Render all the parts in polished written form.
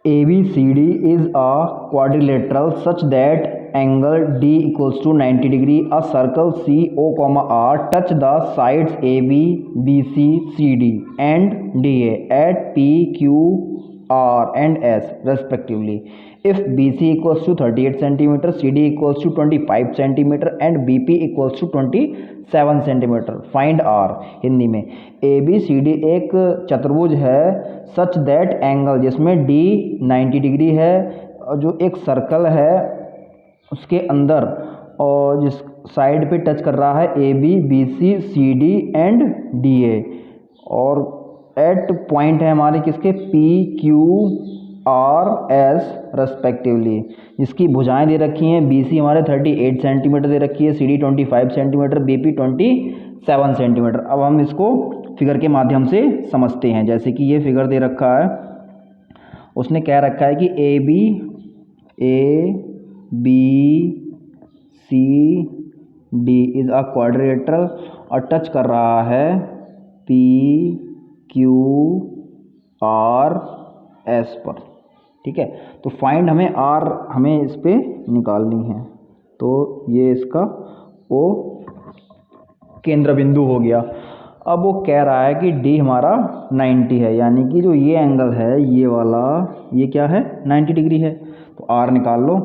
ABCD is a quadrilateral such that angle D equals to 90 degree. A circle CO, R touch the sides AB, BC, CD and DA at P, Q, R and S respectively. If BC equals to 38 cm, CD equals to 25 cm and BP equals to 27 cm, find R। Hindi में ABCD एक चतुर्भुज है such that angle जिसमें D 90 degree है और जो एक circle है उसके अंदर और जिस साइड पे टच कर रहा है AB, BC, CD and DA और एट पॉइंट है हमारे किसके P, Q, R, S respectively, जिसकी भुजाएं दे रखी हैं। BC हमारे 38 सेंटीमीटर दे रखी है, CD 25 सेंटीमीटर, BP 27 सेंटीमीटर। अब हम इसको फिगर के माध्यम से समझते हैं। जैसे कि ये फिगर दे रखा है, उसने कह रखा है कि ABCD इज अ क्वाड्रिलेटरल और टच कर रहा है PQRS पर। ठीक है, तो फाइंड हमें R हमें इस पे निकालनी है। तो ये इसका O केंद्र बिंदु हो गया। अब वो कह रहा है कि D हमारा 90 है, यानी कि जो ये एंगल है ये वाला, ये क्या है 90 डिग्री है। तो R निकाल लो।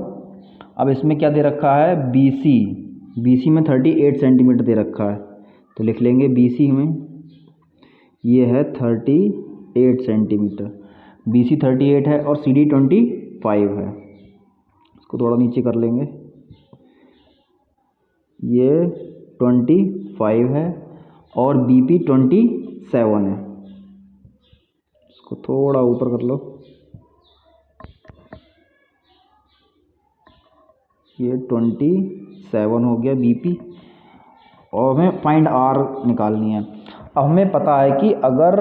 अब इसमें क्या दे रखा है BC में 38 सेंटीमीटर दे रखा है, तो लिख लेंगे BC में ये है 38 सेंटीमीटर, BC 38 है और CD 25 है। इसको थोड़ा नीचे कर लेंगे, ये 25 है और BP 27 है। इसको थोड़ा ऊपर कर लो, ये 27 हो गया BP और हमें फाइंड R निकालनी है। अब हमें पता है कि अगर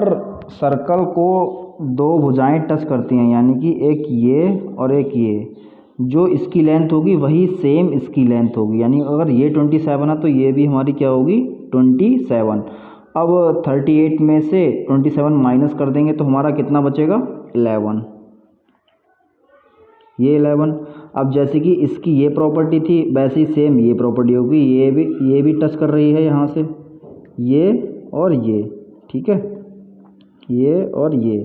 सर्कल को दो भुजाएं टच करती हैं, यानी कि एक ये और एक ये, जो इसकी लेंथ होगी वही सेम इसकी लेंथ होगी। यानी अगर ये 27 है तो ये भी हमारी क्या होगी 27। अब 38 में से 27 माइनस कर देंगे तो हमारा कितना बचेगा 11, ये 11। अब जैसे कि इसकी ये प्रॉपर्टी थी वैसे ही सेम ये प्रॉपर्टी होगी, ये भी टच कर रही है यहाँ से, ये और ये, ठीक है, ये और ये,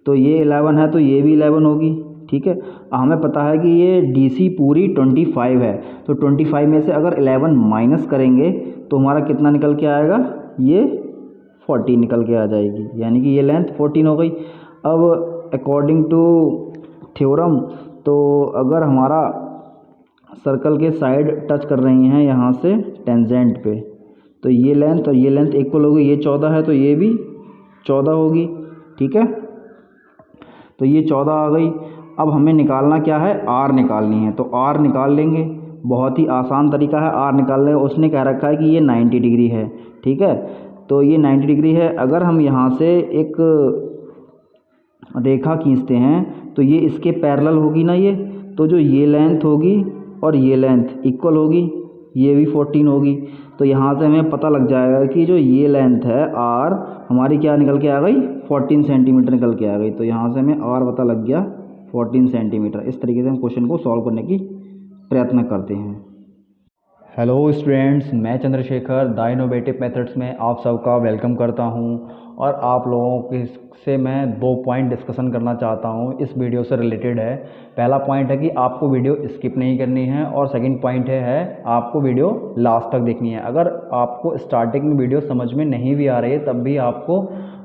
तो ये 11 है तो ये भी 11 होगी। ठीक है, हमें पता है कि ये DC पूरी 25 है, तो 25 में से अगर 11 माइनस करेंगे तो हमारा कितना निकल के आएगा, ये 40 निकल के आ जाएगी, यानी कि ये लेंथ 14 हो गई। अब अकॉर्डिंग टू थ्योरम, तो अगर हमारा सर्कल के साइड टच कर रही हैं यहाँ से टेंजेंट पे, तो ये लेंथ और ये लेंथ इक्वल होगी। ये 14 है तो ये भी 14 होगी। ठीक है, तो ये 14 आ गई। अब हमें निकालना क्या है, R निकालनी है, तो R निकाल लेंगे। बहुत ही आसान तरीका है R निकालने का। उसने कह रखा है कि ये 90 डिग्री है। ठीक है, तो ये 90 डिग्री है। अगर हम यहाँ से एक रेखा खींचते हैं तो ये इसके पैरेलल होगी ना, ये तो जो ये लेंथ होगी और ये लेंथ इक्वल होगी, ये भी 14 होगी। तो यहाँ से हमें पता लग जाएगा कि जो ये लेंथ है R हमारी क्या निकल के आ गई 14 सेंटीमीटर निकल के आ गई। तो यहाँ से हमें R पता लग गया 14 सेंटीमीटर। इस तरीके से हम क्वेश्चन को सॉल्व करने की प्रयत्न करते हैं। हेलो स्टूडेंट्स, मैं चंद्रशेखर द इनोवेटिव मेथड्स में आप सबका वेलकम करता हूं और आप लोगों के से मैं 2 पॉइंट डिस्कशन करना चाहता हूं, इस वीडियो से रिलेटेड है। पहला पॉइंट है कि आपको वीडियो स्किप नहीं करनी है और सेकंड पॉइंट है आपको वीडियो लास्ट तक देखनी है। अगर आपको स्टार्टिंग में वीडियो समझ में नहीं भी आ रही है तब भी आपको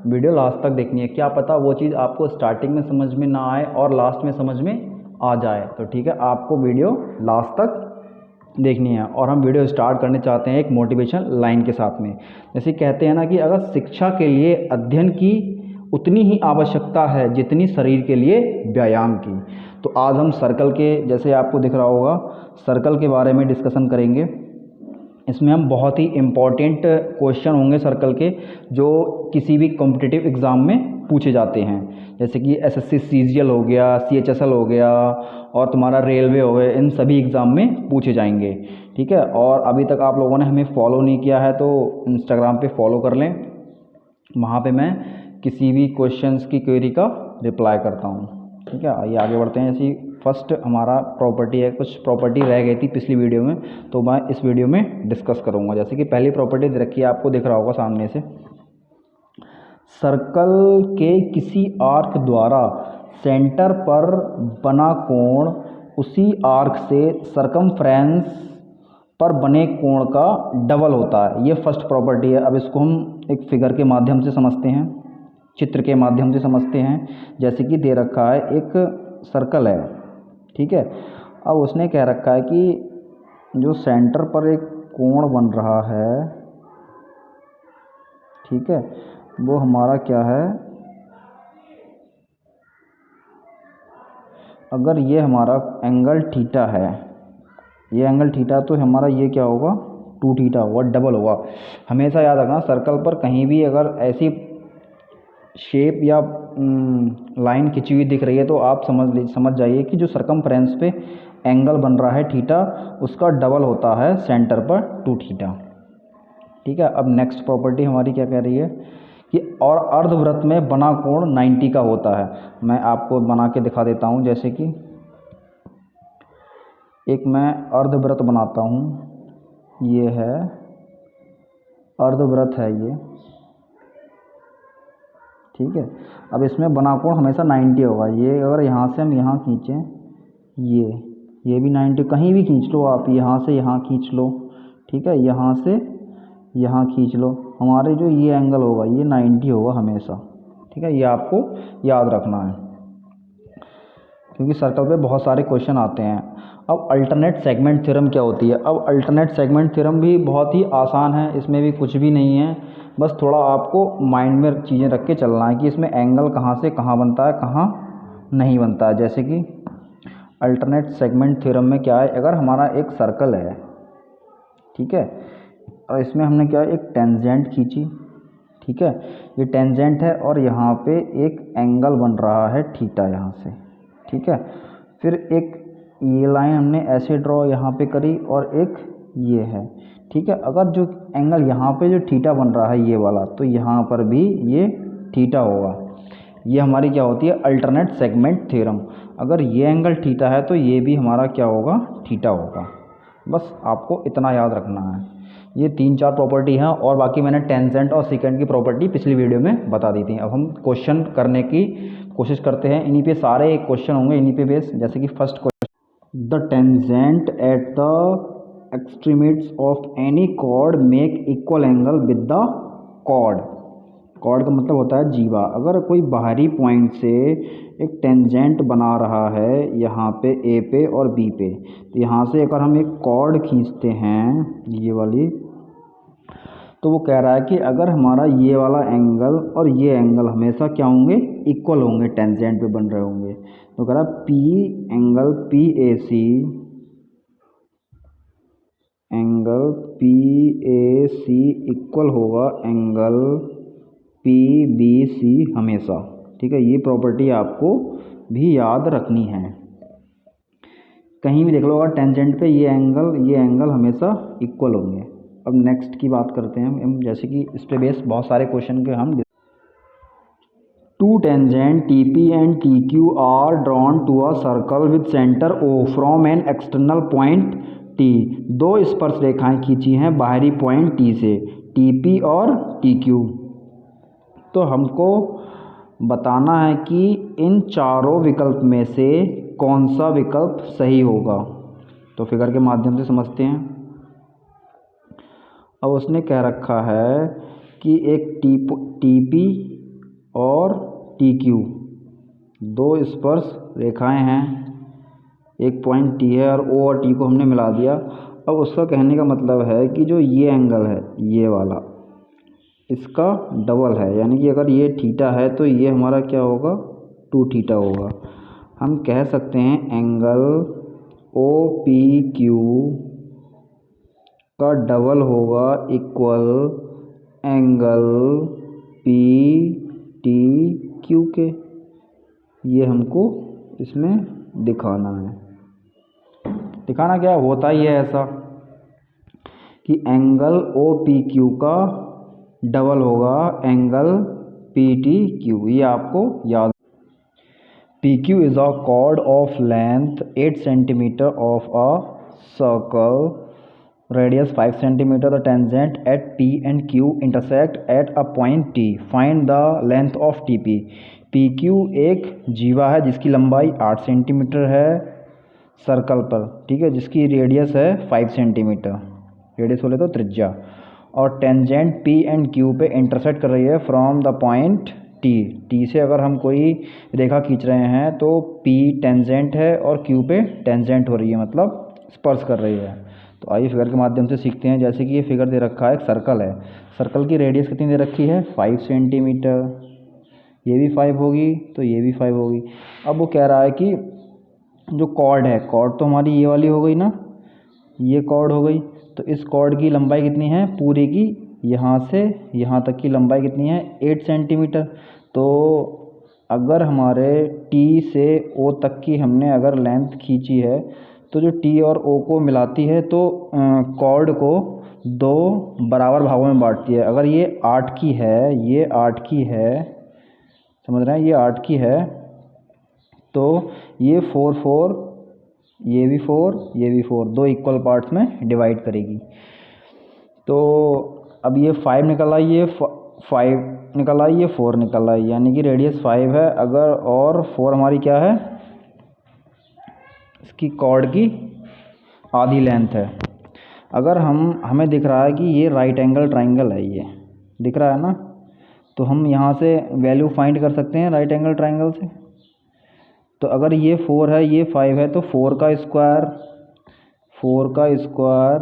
वीडियो लास्ट तक देखनी है। क्या पता वो चीज़ आपको स्टार्टिंग में समझ में ना आए और लास्ट में समझ में आ जाए, तो ठीक है, आपको वीडियो लास्ट तक देखनी है। और हम वीडियो स्टार्ट करने चाहते हैं एक मोटिवेशन लाइन के साथ में। जैसे कहते हैं ना कि अगर शिक्षा के लिए अध्ययन की उतनी ही आवश्यकता है जितनी शरीर के लिए व्यायाम की, तो आज हम सर्कल के, जैसे आपको दिख रहा होगा, सर्कल के बारे में डिस्कशन करेंगे। इसमें हम बहुत ही इम्पॉर्टेंट क्वेश्चन होंगे सर्कल के, जो किसी भी कॉम्पिटिटिव एग्ज़ाम में पूछे जाते हैं। जैसे कि SSC CGL हो गया, CHSL हो गया और तुम्हारा रेलवे हो गया, इन सभी एग्ज़ाम में पूछे जाएंगे। ठीक है, और अभी तक आप लोगों ने हमें फॉलो नहीं किया है तो इंस्टाग्राम पे फॉलो कर लें, वहाँ पे मैं किसी भी क्वेश्चंस की क्वेरी का रिप्लाई करता हूँ। ठीक है, आइए आगे बढ़ते हैं। ऐसी फर्स्ट हमारा प्रॉपर्टी है, कुछ प्रॉपर्टी रह गई थी पिछली वीडियो में, तो मैं इस वीडियो में डिस्कस करूँगा। जैसे कि पहली प्रॉपर्टी दे रखी है, आपको दिख रहा होगा सामने से, सर्कल के किसी आर्क द्वारा सेंटर पर बना कोण उसी आर्क से सरकमफ्रेंस पर बने कोण का डबल होता है। ये फर्स्ट प्रॉपर्टी है। अब इसको हम एक फिगर के माध्यम से समझते हैं, चित्र के माध्यम से समझते हैं। जैसे कि दे रखा है एक सर्कल है, ठीक है। अब उसने कह रखा है कि जो सेंटर पर एक कोण बन रहा है, ठीक है, वो हमारा क्या है, अगर ये हमारा एंगल थीटा है, ये एंगल थीटा, तो हमारा ये क्या होगा, 2 थीटा होगा, डबल होगा। हमेशा याद रखना, सर्कल पर कहीं भी अगर ऐसी शेप या लाइन खिंची हुई दिख रही है तो आप समझ जाइए कि जो सरकमफ्रेंस पे एंगल बन रहा है थीटा, उसका डबल होता है सेंटर पर 2 थीटा, ठीक है। अब नेक्स्ट प्रॉपर्टी हमारी क्या कह रही है कि और अर्धवृत्त में बना कोण 90 का होता है। मैं आपको बना के दिखा देता हूँ। जैसे कि एक मैं अर्धवृत्त बनाता हूँ, ये है अर्धवृत्त है ये, ठीक है। अब इसमें बना कोण हमेशा 90 होगा। ये अगर यहाँ से हम यहाँ खींचें, ये भी 90, कहीं भी खींच लो आप, यहाँ से यहाँ खींच लो, ठीक है, यहाँ से यहाँ खींच लो, हमारे जो ये एंगल होगा ये 90 होगा हमेशा, ठीक है। ये आपको याद रखना है क्योंकि सर्कल पे बहुत सारे क्वेश्चन आते हैं। अब अल्टरनेट सेगमेंट थ्योरम क्या होती है? अब अल्टरनेट सेगमेंट थ्योरम भी बहुत ही आसान है, इसमें भी कुछ भी नहीं है, बस थोड़ा आपको माइंड में चीज़ें रख के चलना है कि इसमें एंगल कहाँ से कहाँ बनता है, कहाँ नहीं बनता है। जैसे कि अल्टरनेट सेगमेंट थ्योरम में क्या है, अगर हमारा एक सर्कल है, ठीक है, और इसमें हमने क्या, एक टेंजेंट खींची, ठीक है, ये टेंजेंट है और यहाँ पे एक एंगल बन रहा है थीटा यहाँ से, ठीक है। फिर एक ये लाइन हमने ऐसे ड्रॉ यहाँ पे करी और एक ये है, ठीक है। अगर जो एंगल यहाँ पे जो थीटा बन रहा है ये वाला, तो यहाँ पर भी ये थीटा होगा। ये हमारी क्या होती है, अल्टरनेट सेगमेंट थ्योरम। अगर ये एंगल थीटा है तो ये भी हमारा क्या होगा, थीटा होगा। बस आपको इतना याद रखना है। ये 3-4 प्रॉपर्टी हैं और बाकी मैंने टेंजेंट और सेकेंड की प्रॉपर्टी पिछली वीडियो में बता दी थी। अब हम क्वेश्चन करने की कोशिश करते हैं, इन्हीं पे सारे क्वेश्चन होंगे, इन्हीं पे बेस। जैसे कि first question, the tangent at the extremities of any chord make equal angle with the chord. Chord का मतलब होता है जीवा। अगर कोई बाहरी पॉइंट से एक टेंजेंट बना रहा है यहाँ पे ए पे और बी पे, तो यहाँ से अगर हम एक कॉर्ड खींचते हैं ये वाली, तो वो कह रहा है कि अगर हमारा ये वाला एंगल और ये एंगल हमेशा क्या होंगे, इक्वल होंगे, टेंजेंट पे बन रहे होंगे। तो कह रहा है P angle P A C, angle P A C equal होगा एंगल पी बी सी हमेशा, ठीक है। ये प्रॉपर्टी आपको भी याद रखनी है। कहीं भी देख लो अगर टेंजेंट पे ये एंगल हमेशा इक्वल होंगे। अब नेक्स्ट की बात करते हैं हम, जैसे कि इस पे बेस बहुत सारे क्वेश्चन के हम, two tangent T P and T Q are drawn to a circle with centre O from an external point T. दो स्पर्श रेखाएं खींची हैं बाहरी पॉइंट टी से, टी पी और टी क्यू। तो हमको बताना है कि इन चारों विकल्प में से कौन सा विकल्प सही होगा। तो फिगर के माध्यम से समझते हैं। अब उसने कह रखा है कि एक टी पी और टी क्यू दो स्पर्श रेखाएं हैं, एक पॉइंट टी है और ओ और टी को हमने मिला दिया। अब उसका कहने का मतलब है कि जो ये एंगल है ये वाला, इसका डबल है, यानी कि अगर ये थीटा है तो ये हमारा क्या होगा, 2 थीटा होगा। हम कह सकते हैं एंगल ओ पी क्यू का डबल होगा equal angle P T Q के। ये हमको इसमें दिखाना है। दिखाना क्या होता ही है ऐसा कि एंगल ओ पी क्यू का डबल होगा एंगल पी टी क्यू। ये आपको याद। PQ is a chord of length 8 centimeter of a circle, radius 5 centimeter. The tangent at P and Q intersect at a point T. Find the length of TP. PQ एक जीवा है जिसकी लंबाई 8 centimetre है circle पर, ठीक है, जिसकी रेडियस है 5 सेंटीमीटर, रेडियस बोले तो त्रिज्या, और टेंजेंट P एंड Q पे इंटरसेक्ट कर रही है फ्रॉम द पॉइंट टी से अगर हम कोई रेखा खींच रहे हैं तो P टेंजेंट है और Q पे टेंजेंट हो रही है, मतलब स्पर्श कर रही है। तो आइए फिगर के माध्यम से सीखते हैं। जैसे कि ये फिगर दे रखा है, एक सर्कल है, सर्कल की रेडियस कितनी दे रखी है 5 सेंटीमीटर, ये भी 5 होगी तो ये भी 5 होगी। अब वो कह रहा है कि जो कॉर्ड है, कॉर्ड तो हमारी ये वाली हो गई ना, ये कॉर्ड हो गई, तो इस कॉर्ड की लंबाई कितनी है पूरी की, यहाँ से यहाँ तक की लंबाई कितनी है 8 सेंटीमीटर। तो अगर हमारे T से O तक की हमने अगर लेंथ खींची है तो जो T और O को मिलाती है तो कॉर्ड को 2 बराबर भागों में बांटती है। अगर ये 8 की है, ये 8 की है, समझ रहे हैं, ये 8 की है तो ये 4 4, ये भी 4, ये भी 4, 2 इक्वल पार्ट्स में डिवाइड करेगी। तो अब ये 5 निकल आई, ये 5 निकल आई, ये 4 निकल आई, यानी कि रेडियस 5 है अगर, और 4 हमारी क्या है, इसकी कॉर्ड की आधी लेंथ है। अगर हमें दिख रहा है कि ये राइट एंगल ट्राइंगल है, ये दिख रहा है ना, तो हम यहाँ से वैल्यू फाइंड कर सकते हैं राइट एंगल ट्राइंगल से। तो अगर ये 4 है, ये 5 है, तो 4 का स्क्वायर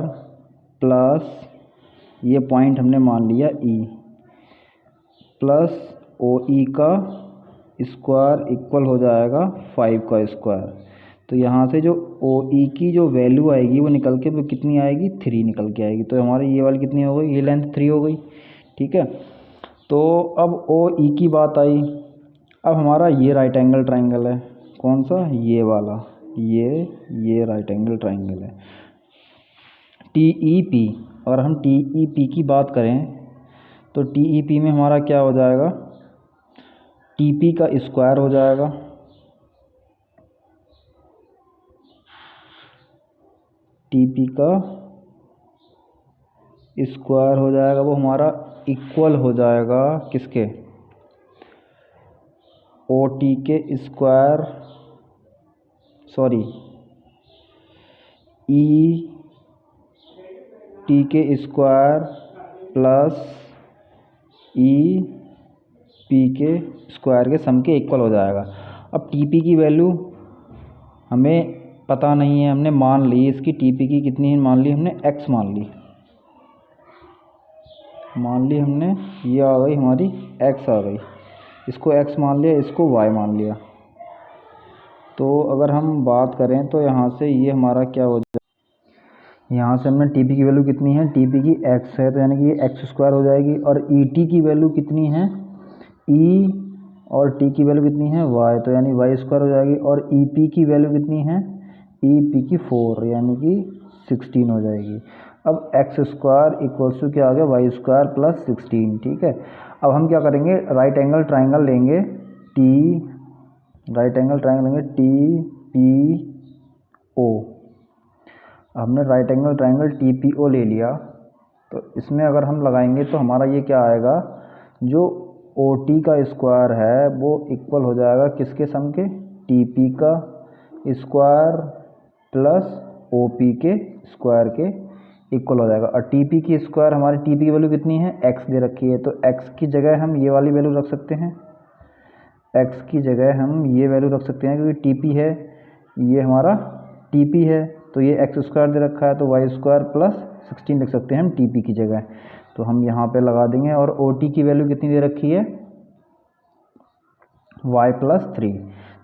प्लस ये पॉइंट हमने मान लिया E प्लस OE का स्क्वायर इक्वल हो जाएगा 5 का स्क्वायर। तो यहाँ से जो OE की जो वैल्यू आएगी वो निकल के वो कितनी आएगी 3 निकल के आएगी। तो हमारी ये वाली कितनी हो गई, ये लेंथ 3 हो गई, ठीक है। तो अब OE की बात आई। अब हमारा ये राइट एंगल ट्राइंगल है, कौन सा, ये वाला, ये राइट एंगल ट्राइंगल है TEP। अगर हम TEP की बात करें तो TEP में हमारा क्या हो जाएगा, TP का स्क्वायर हो जाएगा, TP का स्क्वायर हो जाएगा, वो हमारा इक्वल हो जाएगा किसके, OT के स्क्वायर, सॉरी ET के स्क्वायर प्लस EP के स्क्वायर के सम के इक्वल हो जाएगा। अब TP की वैल्यू हमें पता नहीं है, हमने मान ली इसकी TP की कितनी है, मान ली हमने X मान ली हमने, ये आ गई हमारी X आ गई, इसको X मान लिया, इसको Y मान लिया। तो अगर हम बात करें तो यहाँ से ये हमारा क्या हो जाएगा, यहाँ से हमने TP की वैल्यू कितनी है, TP की X है तो यानी कि ये X स्क्वायर हो जाएगी, और ET की वैल्यू कितनी है, E और T की वैल्यू कितनी है Y, तो यानी Y स्क्वायर हो जाएगी, और EP की वैल्यू कितनी है, EP की 4 यानी कि 16 हो जाएगी। अब X स्क्वायर इक्वल्स टू क्या आ गया, Y स्क्वायर प्लस 16, ठीक है। अब हम क्या करेंगे, राइट एंगल ट्राइंगल लेंगे TPO। हमने राइट एंगल ट्राइंगल TPO ले लिया, तो इसमें अगर हम लगाएंगे तो हमारा ये क्या आएगा, जो OT का स्क्वायर है वो इक्वल हो जाएगा किसके सम के, TP का स्क्वायर प्लस OP के स्क्वायर के इक्वल हो जाएगा। और TP की स्क्वायर, हमारी TP की वैल्यू कितनी है, X दे रखी है, तो X की जगह हम ये वाली वैल्यू रख सकते हैं, X की जगह हम ये वैल्यू रख सकते हैं, क्योंकि TP है, ये हमारा TP है, तो ये X स्क्वायर दे रखा है, तो Y स्क्वायर प्लस 16 लिख सकते हैं हम TP की जगह। तो हम यहाँ पे लगा देंगे, और OT की वैल्यू कितनी दे रखी है, Y प्लस 3,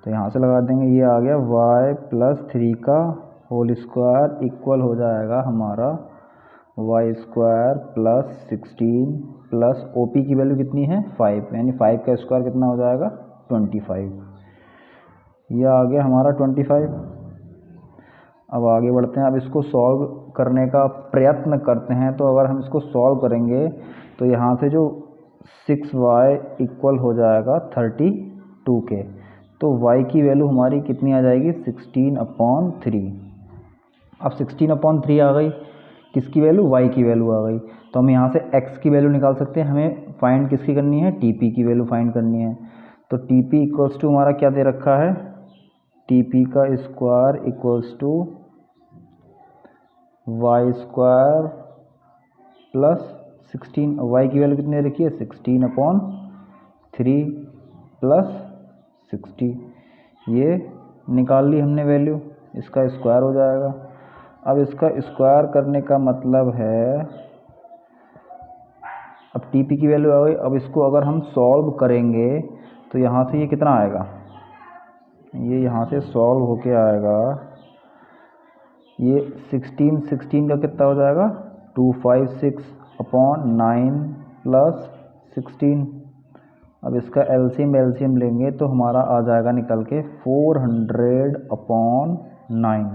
तो यहाँ से लगा देंगे, ये आ गया Y प्लस 3 का होल स्क्वायर इक्वल हो जाएगा हमारा Y square plus 16 plus OP की वैल्यू कितनी है 5, यानी 5 का स्क्वायर कितना हो जाएगा 25, यह आ गया हमारा 25। अब आगे बढ़ते हैं, अब इसको सॉल्व करने का प्रयत्न करते हैं। तो अगर हम इसको सॉल्व करेंगे तो यहाँ से जो 6y इक्वल हो जाएगा 32 के, तो y की वैल्यू हमारी कितनी आ जाएगी 16/3। अब 16/3 आ गई, किसकी वैल्यू, y की वैल्यू आ गई। तो हम यहाँ से x की वैल्यू निकाल सकते हैं। हमें फाइंड किसकी करनी है, TP की वैल्यू फाइंड करनी है। तो TP इक्वल्स टू हमारा क्या दे रखा है, TP का square equals to Y square plus 16, y की वैल्यू कितनी रखी है 16/3 प्लस 60, ये निकाल ली हमने वैल्यू, इसका स्क्वायर हो जाएगा। अब इसका स्क्वायर करने का मतलब है, अब TP की वैल्यू आ गई। अब इसको अगर हम सॉल्व करेंगे तो यहाँ से ये कितना आएगा, ये यहाँ से सॉल्व होके आएगा, ये 16 का कितना हो जाएगा 256/9 प्लस 16। अब इसका एलसीएम लेंगे तो हमारा आ जाएगा निकल के 400/9।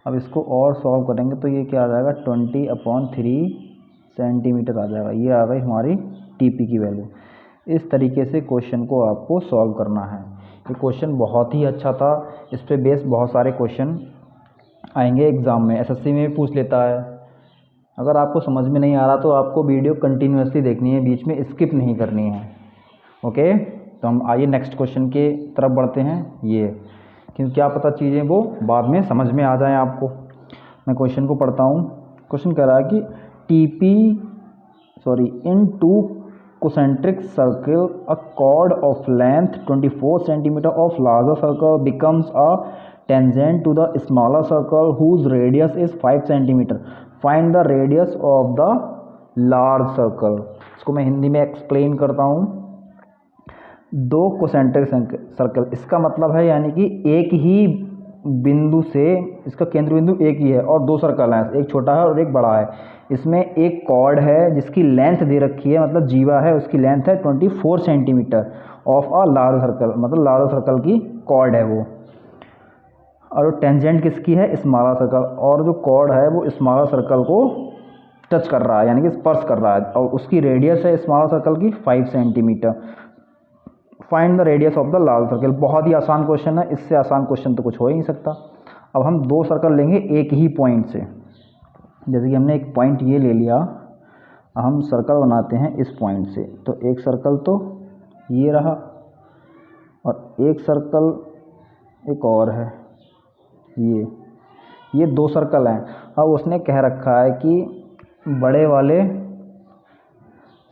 अब इसको और सॉल्व करेंगे तो ये क्या आ जाएगा 20/3 सेंटीमीटर आ जाएगा। ये आ गई हमारी TP की वैल्यू। इस तरीके से क्वेश्चन को आपको सॉल्व करना है। ये क्वेश्चन बहुत ही अच्छा था, इस पे बेस बहुत सारे क्वेश्चन आएंगे एग्ज़ाम में, SSC में भी पूछ लेता है। अगर आपको समझ में नहीं आ रहा तो आपको वीडियो कंटिन्यूसली देखनी है, बीच में स्किप नहीं करनी है। ओके, तो हम आइए नेक्स्ट क्वेश्चन के तरफ बढ़ते हैं। ये क्योंकि क्या पता चीज़ें वो बाद में समझ में आ जाएं आपको। मैं क्वेश्चन को पढ़ता हूँ। क्वेश्चन कह रहा है कि in two concentric circle a chord of length 24 cm of larger circle becomes a tangent to the smaller circle whose radius is 5 cm. Find the radius of the large circle. इसको मैं हिंदी में explain करता हूँ। दो concentric circle, इसका मतलब है यानी कि एक ही बिंदु से, इसका केंद्र बिंदु एक ही है और दो सर्कल हैं, एक छोटा है और एक बड़ा है। इसमें एक कॉर्ड है जिसकी लेंथ दे रखी है, मतलब जीवा है, उसकी लेंथ है 24 centimetre of a large circle, मतलब लार्ज सर्कल की कॉर्ड है वो। और टेंजेंट किसकी है, स्मॉलर सर्कल, और जो कॉर्ड है वो स्मॉलर सर्कल को टच कर रहा है यानी कि स्पर्श कर रहा है, और उसकी रेडियस है स्मॉलर सर्कल की 5 centimetre. Find the radius of the large circle. बहुत ही आसान क्वेश्चन है, इससे आसान क्वेश्चन तो कुछ हो ही नहीं सकता। अब हम दो सर्कल लेंगे एक ही पॉइंट से, जैसे कि हमने एक पॉइंट ये ले लिया, हम सर्कल बनाते हैं इस पॉइंट से। तो एक सर्कल तो ये रहा और एक सर्कल एक और है, ये दो सर्कल हैं। अब उसने कह रखा है कि बड़े वाले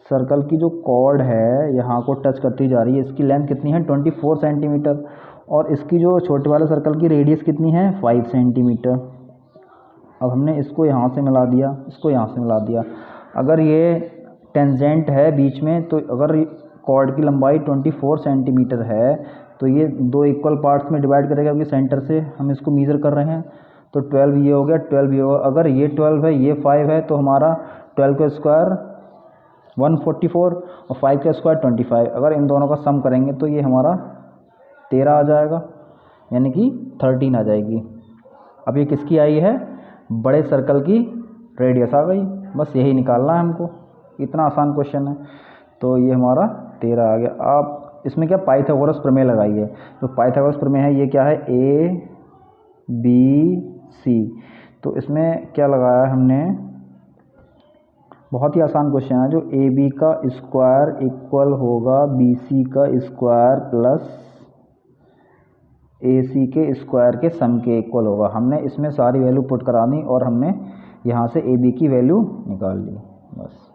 सर्कल की जो कॉर्ड है यहाँ को टच करती जा रही है, इसकी लेंथ कितनी है 24 सेंटीमीटर, और इसकी जो छोटे वाले सर्कल की रेडियस कितनी है 5 सेंटीमीटर। अब हमने इसको यहाँ से मिला दिया, इसको यहाँ से मिला दिया। अगर ये टेंजेंट है बीच में, तो अगर कॉर्ड की लंबाई 24 सेंटीमीटर है तो ये दो इक्वल पार्ट्स में डिवाइड करेगा, क्योंकि सेंटर से हम इसको मेज़र कर रहे हैं। तो 12 ये हो गया, 12 ये होगा। अगर ये 12 है, ये 5 है, तो हमारा 12 का स्क्वायर 144 और 5 का स्क्वायर 25। अगर इन दोनों का सम करेंगे तो ये हमारा 13 आ जाएगा, यानी कि 13 आ जाएगी। अब ये किसकी आई है, बड़े सर्कल की रेडियस आ गई। बस यही निकालना है हमको, इतना आसान क्वेश्चन है। तो ये हमारा 13 आ गया। आप इसमें क्या पाइथागोरस प्रमेय लगाइए। तो पाइथागोरस प्रमेय है, ये क्या है ABC। तो इसमें क्या लगाया है हमने, बहुत ही आसान क्वेश्चन है। जो AB का स्क्वायर इक्वल होगा BC का स्क्वायर प्लस AC के स्क्वायर के सम के इक्वल होगा। हमने इसमें सारी वैल्यू पुट करा दी और हमने यहाँ से AB की वैल्यू निकाल ली, बस।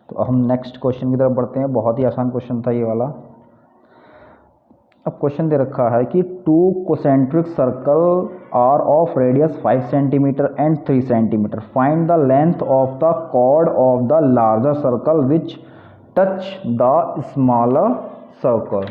तो अब हम नेक्स्ट क्वेश्चन की तरफ बढ़ते हैं। बहुत ही आसान क्वेश्चन था ये वाला। अब क्वेश्चन दे रखा है कि two concentric circle are of radius 5 centimetre and 3 centimetre. Find the length of the chord of the larger circle which touch the smaller circle.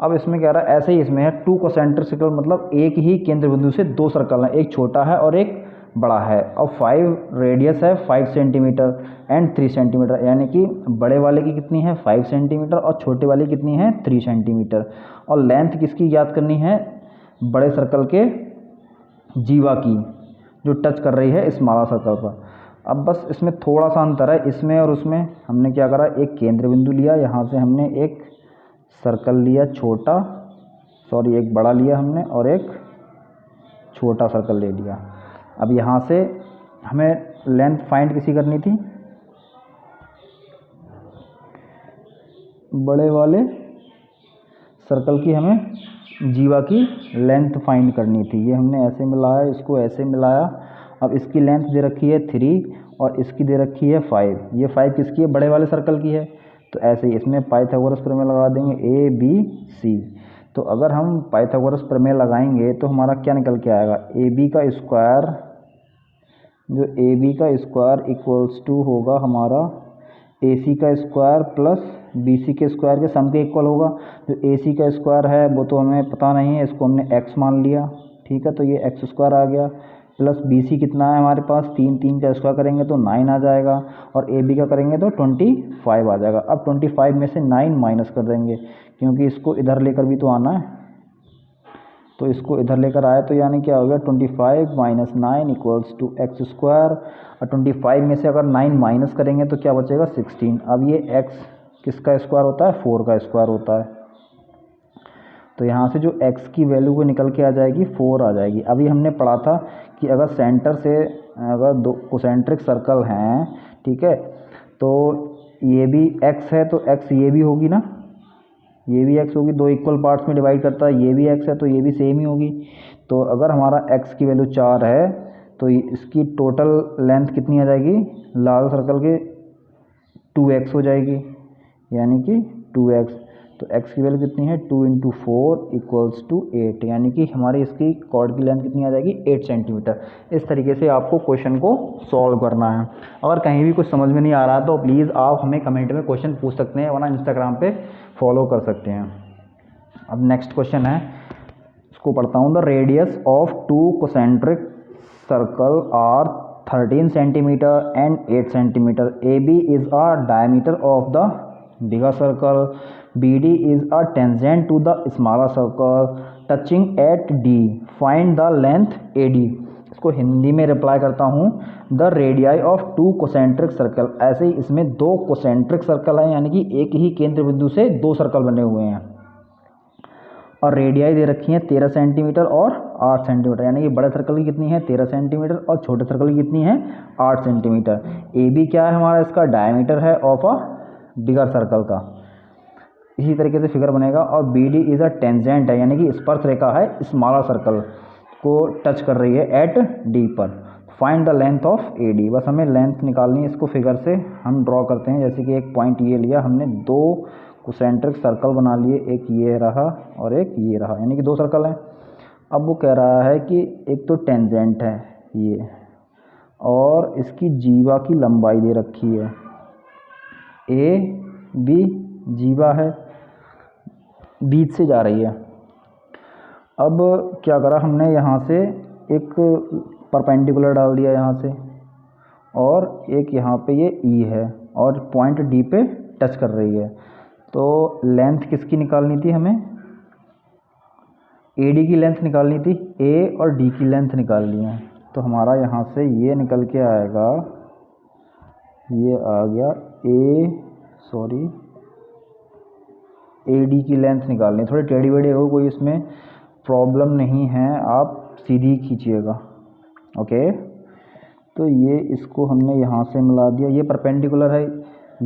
अब इसमें कह रहा है, ऐसे ही इसमें है टू कोसेंट्रिक सर्कल, मतलब एक ही केंद्र बिंदु से दो सर्कल हैं, एक छोटा है और एक बड़ा है। और 5 रेडियस है 5 सेंटीमीटर एंड 3 सेंटीमीटर, यानी कि बड़े वाले की कितनी है 5 सेंटीमीटर और छोटे वाले की कितनी है 3 सेंटीमीटर। और लेंथ किसकी याद करनी है, बड़े सर्कल के जीवा की, जो टच कर रही है स्मॉलर सर्कल पर। अब बस इसमें थोड़ा सा अंतर है, इसमें और उसमें। हमने क्या करा, एक केंद्र बिंदु लिया, यहाँ से हमने एक सर्कल लिया छोटा, सॉरी एक बड़ा लिया हमने और एक छोटा सर्कल ले लिया। अब यहाँ से हमें लेंथ फाइंड किसी करनी थी, बड़े वाले सर्कल की हमें जीवा की लेंथ फाइंड करनी थी। ये हमने ऐसे मिलाया, इसको ऐसे मिलाया। अब इसकी लेंथ दे रखी है 3 और इसकी दे रखी है 5। ये 5 किसकी है? बड़े वाले सर्कल की है। तो ऐसे ही इसमें पाइथागोरस प्रमेय लगा देंगे, ABC। तो अगर हम पाइथागोरस प्रमेय लगाएंगे तो हमारा क्या निकल के आएगा? AB का स्क्वायर, जो AB का स्क्वायर इक्वल्स टू होगा हमारा AC का स्क्वायर प्लस BC के स्क्वायर के सम के इक्वल होगा। जो AC का स्क्वायर है वो तो हमें पता नहीं है, इसको हमने x मान लिया, ठीक है। तो ये x स्क्वायर आ गया प्लस BC कितना है हमारे पास? 3 का स्क्वायर करेंगे तो 9 आ जाएगा और AB का करेंगे तो 25 आ जाएगा। अब 25 में से 9 माइनस कर देंगे क्योंकि इसको इधर लेकर भी तो आना है, तो इसको इधर लेकर आए तो यानी क्या हो गया? 25 minus 9 equals to x square. और 25 में से अगर 9 माइनस करेंगे तो क्या बचेगा? 16। अब ये x किसका स्क्वायर होता है? 4 का स्क्वायर होता है। तो यहाँ से जो x की वैल्यू वो निकल के आ जाएगी 4 आ जाएगी। अभी हमने पढ़ा था कि अगर सेंटर से अगर दो कोसेंट्रिक सर्कल हैं, ठीक है, तो ये भी x है तो x ये भी होगी ना, ये भी x होगी, दो इक्वल पार्ट्स में डिवाइड करता है, ये भी x है तो ये भी सेम ही होगी। तो अगर हमारा x की वैल्यू 4 है तो इसकी टोटल लेंथ कितनी आ जाएगी? लाल सर्कल के 2x हो जाएगी, यानी कि 2x। तो x की वैल्यू कितनी है? 2 × 4 इक्वल्स टू 8, यानी कि हमारी इसकी कॉर्ड की लेंथ कितनी आ जाएगी? 8 सेंटीमीटर। इस तरीके से आपको क्वेश्चन को सॉल्व करना है। अगर कहीं भी कुछ समझ में नहीं आ रहा तो प्लीज़ आप हमें कमेंट में क्वेश्चन पूछ सकते हैं, वरना इंस्टाग्राम पे फॉलो कर सकते हैं। अब नेक्स्ट क्वेश्चन है, इसको पढ़ता हूँ। The radius of 2 concentric circle are 13 centimetre and 8 centimetre. AB is a diameter of the bigger circle, BD is a tangent to the smaller circle touching at D, find the length AD। इसको हिंदी में reply करता हूँ। The radii of 2 concentric circle, ऐसे ही इसमें 2 concentric circle हैं, यानी कि एक ही केंद्र बिंदु से 2 सर्कल बने हुए हैं और रेडियाई दे रखी है 13 सेंटीमीटर और 8 सेंटीमीटर, यानी कि बड़े सर्कल की कितनी है? 13 सेंटीमीटर और छोटे सर्कल की कितनी है? 8 सेंटीमीटर। AB क्या है हमारा? इसका डायमीटर है ऑफ अ बिगर सर्कल का। इसी तरीके से फिगर बनेगा। और BD इज अ टेंजेंट है, यानी कि स्पर्श रेखा है स्मॉलर सर्कल को टच कर रही है एट D पर। Find the length of AD, बस हमें लेंथ निकालनी है। इसको फिगर से हम ड्रॉ करते हैं। जैसे कि एक पॉइंट ये लिया हमने, 2 कोसेंट्रिक सर्कल बना लिए, एक ये रहा और एक ये रहा, यानी कि 2 सर्कल हैं। अब वो कह रहा है कि एक तो टेंजेंट है ये, और इसकी जीवा की लंबाई दे रखी है, AB जीवा है, बीच से जा रही है। अब क्या करा हमने? यहाँ से एक परपेंडिकुलर डाल दिया यहाँ से, और एक यहाँ पे ये E है और पॉइंट D पे टच कर रही है। तो लेंथ किसकी निकालनी थी हमें? AD की लेंथ निकालनी थी, A और D की लेंथ निकालनी है। तो हमारा यहाँ से ये निकल के आएगा, ये आ गया AD की लेंथ निकालनी है। थोड़ी टेढ़ी बेढ़ी हो, कोई इसमें प्रॉब्लम नहीं है, आप सीधी खींचिएगा, ओके। तो ये इसको हमने यहाँ से मिला दिया, ये परपेंडिकुलर है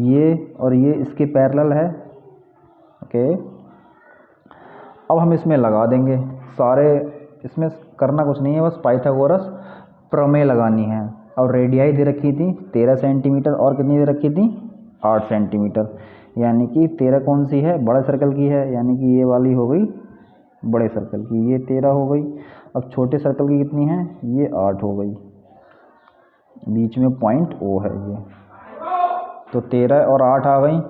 ये, और ये इसके पैरेलल है, ओके। अब हम इसमें लगा देंगे सारे, इसमें करना कुछ नहीं है, बस पाइथागोरस प्रमेय लगानी है। और रेडियाई दे रखी थी 13 सेंटीमीटर और कितनी दे रखी थी? 8 सेंटीमीटर, यानी कि 13 कौन सी है? बड़े सर्कल की है, यानी कि ये वाली हो गई बड़े सर्कल की, ये 13 हो गई। अब छोटे सर्कल की कितनी है? ये 8 हो गई, बीच में पॉइंट O है ये। तो 13 और 8 आ गई।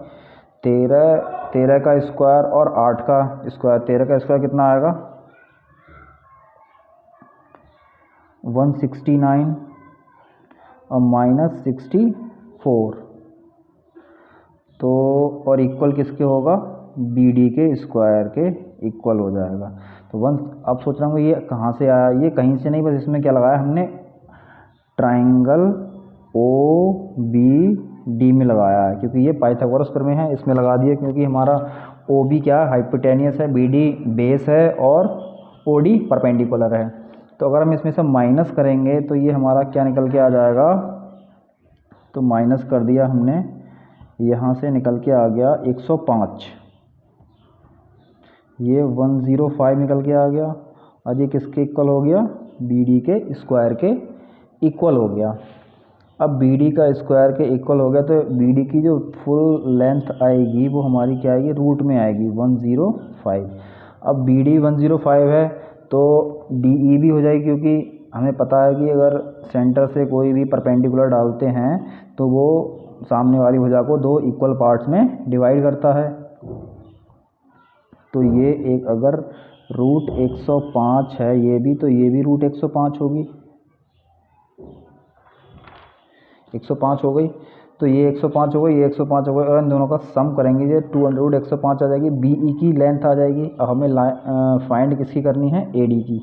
13 का स्क्वायर और 8 का स्क्वायर, 13 का स्क्वायर कितना आएगा? 169 और माइनस 64, तो और इक्वल किसके होगा? BD के स्क्वायर के इक्वल हो जाएगा। तो अब सोच रहा हूँ ये कहाँ से आया? ये कहीं से नहीं, बस इसमें क्या लगाया हमने? ट्राइंगल OBD में लगाया है, क्योंकि ये पाइथागोरस प्रमेय है, इसमें लगा दिया। क्योंकि हमारा ओ बी क्या हाइपोटेनियस है, बी डी बेस है और ओ डी परपेंडिकुलर है। तो अगर हम इसमें से माइनस करेंगे तो ये हमारा क्या निकल के आ जाएगा, तो माइनस कर दिया हमने, यहाँ से निकल के आ गया 105, ये 105 निकल के आ गया और ये किसके इक्वल हो गया, बी डी के स्क्वायर के इक्वल हो गया। अब बी डी का स्क्वायर के इक्वल हो गया तो बी डी की जो फुल लेंथ आएगी वो हमारी क्या आएगी, रूट में आएगी 105। अब बी डी 105 है तो डी ई भी हो जाएगी, क्योंकि हमें पता है कि अगर सेंटर से कोई भी परपेंडिकुलर डालते हैं तो वो सामने वाली भुजा को दो इक्वल पार्ट्स में डिवाइड करता है। तो ये एक अगर रूट 105 है ये भी, तो ये भी रूट 105 होगी, 105 हो गई। तो ये 105 हो गई, ये 105 हो गई, और इन दोनों का सम करेंगे ये 200 105 आ जाएगी, बी ई की लेंथ आ जाएगी। अब हमें फाइंड किसकी करनी है, ए डी की।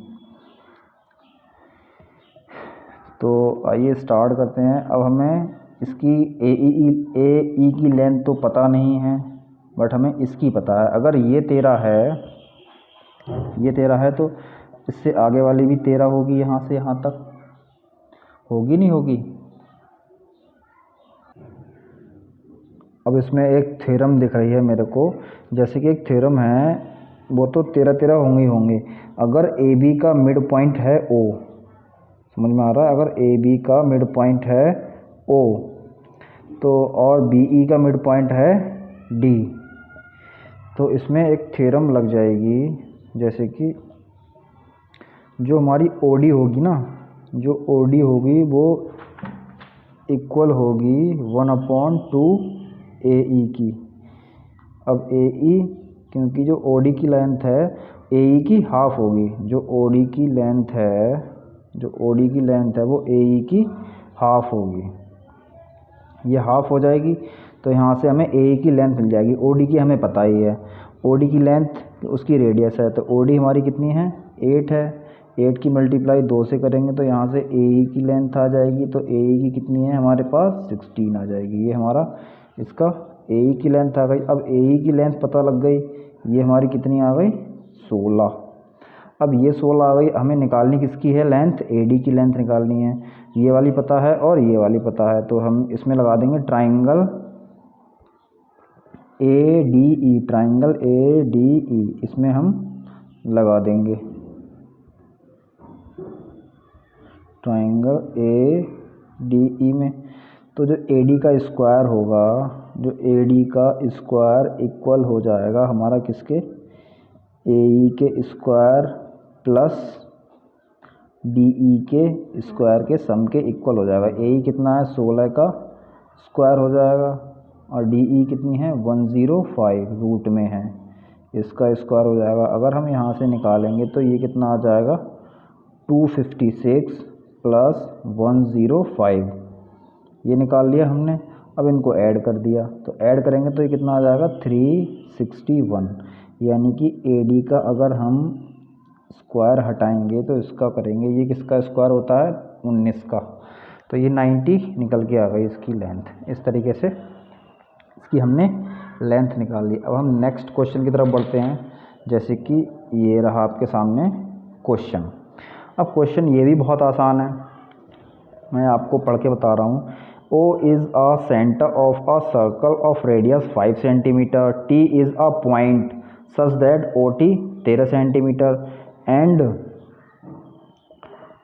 तो आइए स्टार्ट करते हैं। अब हमें इसकी ए ई की लेंथ तो पता नहीं है, बट हमें इसकी पता है। अगर ये 13 है, ये 13 है तो इससे आगे वाली भी 13 होगी, यहाँ से यहाँ तक होगी, नहीं होगी। अब इसमें एक थ्योरम दिख रही है मेरे को, जैसे कि एक थ्योरम है, वो तो 13 होंगे ही होंगे। अगर ए बी का मिड पॉइंट है ओ, समझ में आ रहा है, अगर ए बी का मिड पॉइंट है ओ तो और बी ई का मिड पॉइंट है डी, तो इसमें एक थ्योरम लग जाएगी, जैसे कि जो हमारी ओ डी होगी ना, जो ओ डी होगी वो इक्वल होगी 1/2 ए ई की। अब ए ई, क्योंकि जो ओ डी की लेंथ है ए ई की हाफ होगी, जो ओ डी की लेंथ है, जो ओ डी की लेंथ है वो ए ई की हाफ होगी, ये हाफ हो जाएगी। तो यहाँ से हमें ए ई की लेंथ मिल जाएगी, ओ डी की हमें पता ही है, ओ डी की लेंथ उसकी रेडियस है, तो ओ डी हमारी कितनी है, 8 है। 8 की मल्टीप्लाई 2 से करेंगे तो यहाँ से ए ई की लेंथ आ जाएगी, तो ए ई की कितनी है हमारे पास 16 आ जाएगी। ये हमारा इसका ए ई की लेंथ आ गई। अब ए ई की लेंथ पता लग गई, ये हमारी कितनी आ गई 16। अब ये 16 आ गई, हमें निकालनी किसकी है लेंथ, ए डी की लेंथ निकालनी है। ये वाली पता है और ये वाली पता है, तो हम इसमें लगा देंगे triangle A D E, triangle A D E, इसमें हम लगा देंगे ट्राइंगल ए डी ई में। तो जो ए डी का स्क्वायर होगा, जो ए डी का स्क्वायर इक्वल हो जाएगा हमारा किसके, ए ई के स्क्वायर प्लस डी ई के स्क्वायर के सम के इक्वल हो जाएगा। ए ई कितना है 16 का स्क्वायर हो जाएगा और डी ई कितनी है 105 रूट में है, इसका स्क्वायर हो जाएगा। अगर हम यहाँ से निकालेंगे तो ये कितना आ जाएगा 256 प्लस 105, ये निकाल लिया हमने। अब इनको ऐड कर दिया, तो ऐड करेंगे तो ये कितना आ जाएगा 361, यानी कि ए डी का अगर हम स्क्वायर हटाएंगे तो इसका करेंगे, ये किसका स्क्वायर होता है 19 का, तो ये 90 निकल के आ गई इसकी लेंथ। इस तरीके से इसकी हमने लेंथ निकाल ली। अब हम नेक्स्ट क्वेश्चन की तरफ बढ़ते हैं, जैसे कि ये रहा आपके सामने क्वेश्चन। अब क्वेश्चन ये भी बहुत आसान है, मैं आपको पढ़ के बता रहा हूँ। O is a center of a circle of radius 5 cm. T is a point such that OT 13 cm and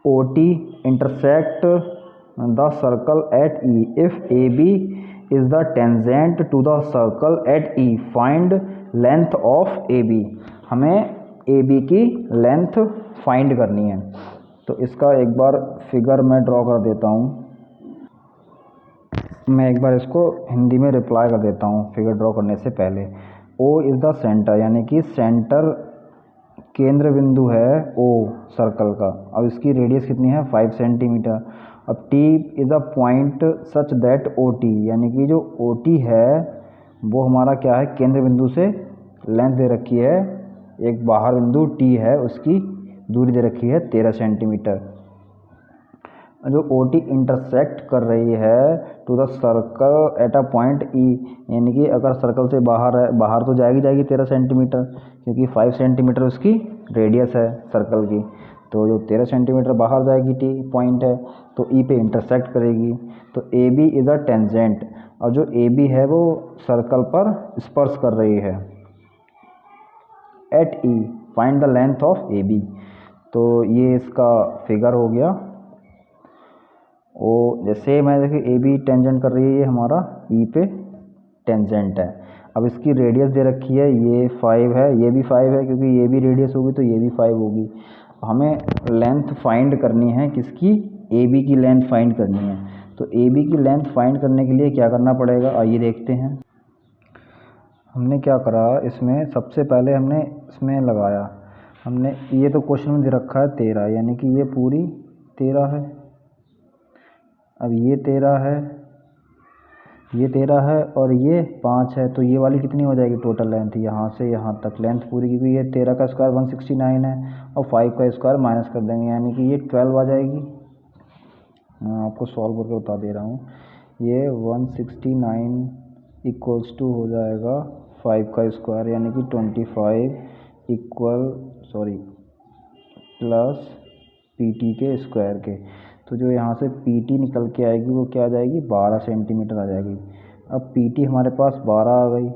OT intersect the circle at E. If AB is the tangent to the circle at E, find length of AB. हमें AB की length find करनी है। तो इसका एक बार figure मैं draw कर देता हूँ, मैं एक बार इसको हिंदी में रिप्लाई कर देता हूँ फिगर ड्रॉ करने से पहले। O इज़ द सेंटर, यानी कि सेंटर केंद्र बिंदु है O सर्कल का। अब इसकी रेडियस कितनी है 5 सेंटीमीटर। अब T is a point such that OT, यानी कि जो OT है वो हमारा क्या है, केंद्र बिंदु से लेंथ दे रखी है, एक बाहर बिंदु T है उसकी दूरी दे रखी है 13 सेंटीमीटर। जो ओ टी इंटरसेक्ट कर रही है to the circle at a point E, यानी कि अगर सर्कल से बाहर है, बाहर तो जाएगी 13 सेंटीमीटर, क्योंकि 5 सेंटीमीटर उसकी रेडियस है सर्कल की, तो जो 13 सेंटीमीटर बाहर जाएगी टी पॉइंट है, तो ई पे इंटरसेक्ट करेगी। तो A B is a tangent, और जो ए बी है वो सर्कल पर स्पर्श कर रही है। At E find the length of A B, तो ये इसका फिगर हो गया। ओ जैसे मैं देखिए ए बी टेंजेंट कर रही है, ये हमारा ई पे टेंजेंट है। अब इसकी रेडियस दे रखी है, ये 5 है, ये भी 5 है, क्योंकि ये भी रेडियस होगी तो ये भी 5 होगी। हमें लेंथ फाइंड करनी है, किसकी? ए बी की लेंथ फाइंड करनी है। तो ए बी की लेंथ फाइंड करने के लिए क्या करना पड़ेगा, आइए देखते हैं। हमने क्या करा, इसमें सबसे पहले हमने इसमें लगाया, हमने ये तो क्वेश्चन में दे रखा है 13, यानी कि ये पूरी 13 है। अब ये 13 है, ये 13 है और ये 5 है, तो ये वाली कितनी हो जाएगी टोटल लेंथ, यहाँ से यहाँ तक लेंथ पूरी, क्योंकि ये 13 का स्क्वायर 169 है और 5 का स्क्वायर माइनस कर देंगे, यानी कि ये 12 आ जाएगी। मैं आपको सॉल्व करके बता दे रहा हूँ। ये 169 इक्वल्स टू हो जाएगा 5 का स्क्वायर, यानी कि 25 इक्वल प्लस पी टी के स्क्वायर के। तो जो यहाँ से पी टी निकल के आएगी वो क्या आ जाएगी, 12 सेंटीमीटर आ जाएगी। अब पी टी हमारे पास 12 आ गई।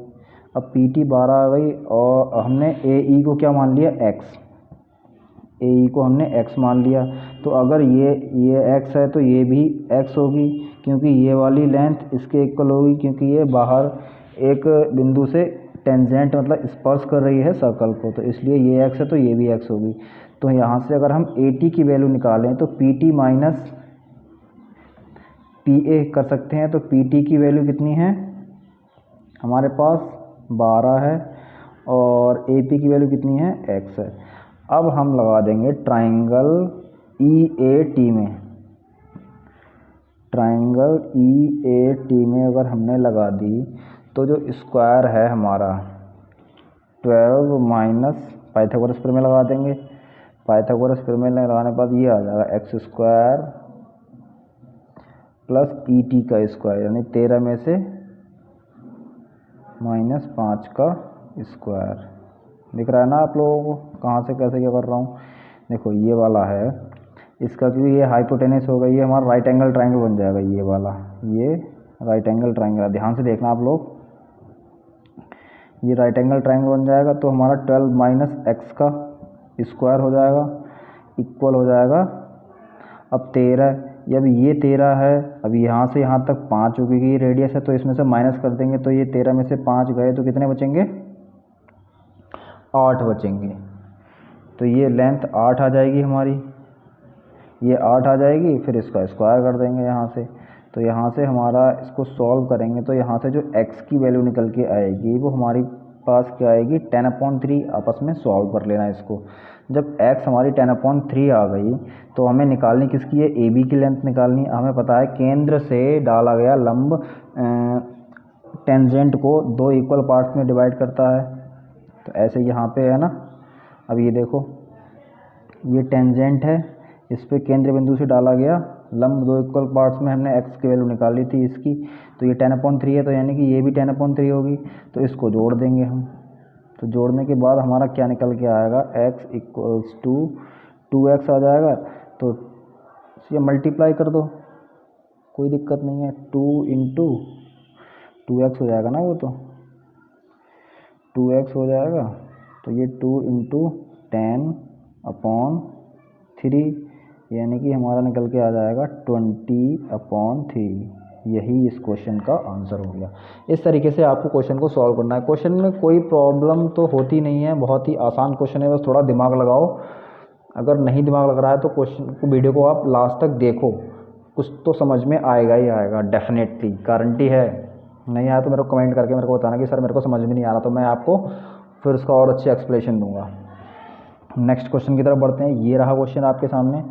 अब पी टी 12 आ गई और हमने ए ई को क्या मान लिया, एक्स, ए ई को हमने एक्स मान लिया। तो अगर ये एक्स है तो ये भी एक्स होगी, क्योंकि ये वाली लेंथ इसके इक्वल होगी, क्योंकि ये बाहर एक बिंदु से टेंजेंट मतलब स्पर्श कर रही है सर्कल को, तो इसलिए ये एक्स है तो ये भी एक्स होगी। तो यहाँ से अगर हम ए टी की वैल्यू निकालें तो P T minus P A कर सकते हैं। तो पी टी की वैल्यू कितनी है, हमारे पास 12 है और ए पी की वैल्यू कितनी है, एक्स है। अब हम लगा देंगे ट्राइंगल ई ए टी में, ट्राइंगल ई ए टी में अगर हमने लगा दी तो जो स्क्वायर है हमारा 12 माइनस पाइथागोरस प्रमेय लगा देंगे। पाइथागोरस प्रमेय लगाने के बाद ये आ जाएगा x square plus E T का स्क्वायर, यानी 13 में से -5 का स्क्वायर। दिख रहा है ना आप लोगों को कहाँ से कैसे क्या कर रहा हूँ। देखो ये वाला है इसका, क्योंकि ये हाइपोटेनस होगा, ये हमारा राइट एंगल ट्राइंगल बन जाएगा, ये वाला ये राइट एंगल ट्राइंगल है। ध्यान से देखना आप लोग, ये राइट एंगल ट्राइंगल बन जाएगा। तो हमारा 12 माइनस एक्स का स्क्वायर हो जाएगा इक्वल हो जाएगा अब 13। जब ये 13 है, अब यहाँ से यहाँ तक 5 होगी, ये रेडियस है, तो इसमें से माइनस कर देंगे, तो ये 13 में से 5 गए तो कितने बचेंगे, 8 बचेंगे। तो ये लेंथ 8 आ जाएगी हमारी, ये 8 आ जाएगी, फिर इसका स्क्वायर कर देंगे यहाँ से। तो यहाँ से हमारा इसको सॉल्व करेंगे तो यहाँ से जो x की वैल्यू निकल के आएगी वो हमारी पास क्या आएगी, 10/3। आपस में सॉल्व कर लेना इसको। जब x हमारी 10/3 आ गई तो हमें निकालनी किसकी है, ए बी की लेंथ निकालनी। हमें पता है केंद्र से डाला गया लंब टेंजेंट को 2 इक्वल पार्ट्स में डिवाइड करता है, तो ऐसे यहाँ पे है ना। अब ये देखो ये टेंजेंट है, इस पे केंद्र बिंदु से डाला गया लंब 2 इक्वल पार्ट्स में हमने x की वैल्यू निकाली थी इसकी, तो ये 10/3 है, तो यानी कि ये भी 10/3 होगी। तो इसको जोड़ देंगे हम, तो जोड़ने के बाद हमारा क्या निकल के आएगा, x इक्वल्स टू 2x आ जाएगा। तो ये मल्टीप्लाई कर दो, कोई दिक्कत नहीं है, 2 इंटू 2x हो जाएगा ना, वो तो 2x हो जाएगा। तो ये 2 इंटू 10/3, यानी कि हमारा निकल के आ जाएगा 20/3। यही इस क्वेश्चन का आंसर हो गया। इस तरीके से आपको क्वेश्चन को सॉल्व करना है। क्वेश्चन में कोई प्रॉब्लम तो होती नहीं है, बहुत ही आसान क्वेश्चन है, बस थोड़ा दिमाग लगाओ। अगर नहीं दिमाग लग रहा है तो क्वेश्चन को, वीडियो को आप लास्ट तक देखो, कुछ तो समझ में आएगा ही आएगा, डेफिनेटली गारंटी है। नहीं आया तो मेरे को कमेंट करके मेरे को बताना कि सर मेरे को समझ में नहीं आ रहा, तो मैं आपको फिर उसका और अच्छी एक्सप्लेनेशन दूंगा। नेक्स्ट क्वेश्चन की तरफ बढ़ते हैं। ये रहा क्वेश्चन आपके सामने।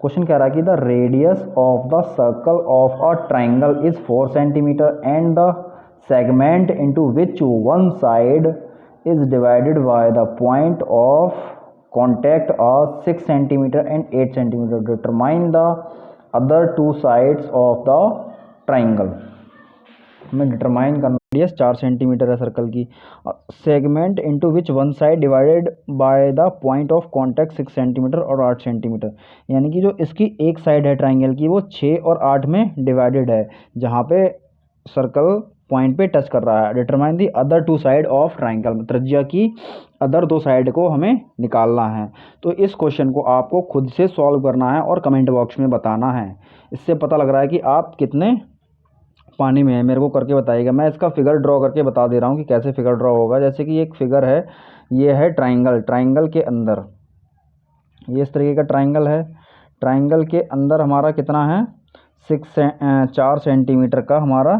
क्वेश्चन कह रहा है कि the radius of the circle of a triangle is 4 centimetre and the segment into which one side is divided by the point of contact of 6 centimetre and 8 centimetre. Determine the other two sides of the triangle. हमें determine करना radius 4 centimetre है circle की। Segment into which one side divided by the point of contact 6 centimetre और 8 centimetre, यानी कि जो इसकी एक साइड है ट्राइंगल की वो 6 और 8 में डिवाइडेड है, जहाँ पे सर्कल पॉइंट पे टच कर रहा है। Determine the other two side of triangle, त्रिज्या की अदर दो साइड को हमें निकालना है। तो इस क्वेश्चन को आपको खुद से सॉल्व करना है और कमेंट बॉक्स में बताना है। इससे पता लग रहा है कि आप कितने पानी में है, मेरे को करके बताइएगा। मैं इसका फिगर ड्रॉ करके बता दे रहा हूँ कि कैसे फिगर ड्रॉ होगा। जैसे कि एक फिगर है, ये है ट्राइंगल, ट्राइंगल के अंदर ये इस तरीके का ट्राइंगल है। ट्राइंगल के अंदर हमारा कितना है 4 सेंटीमीटर का हमारा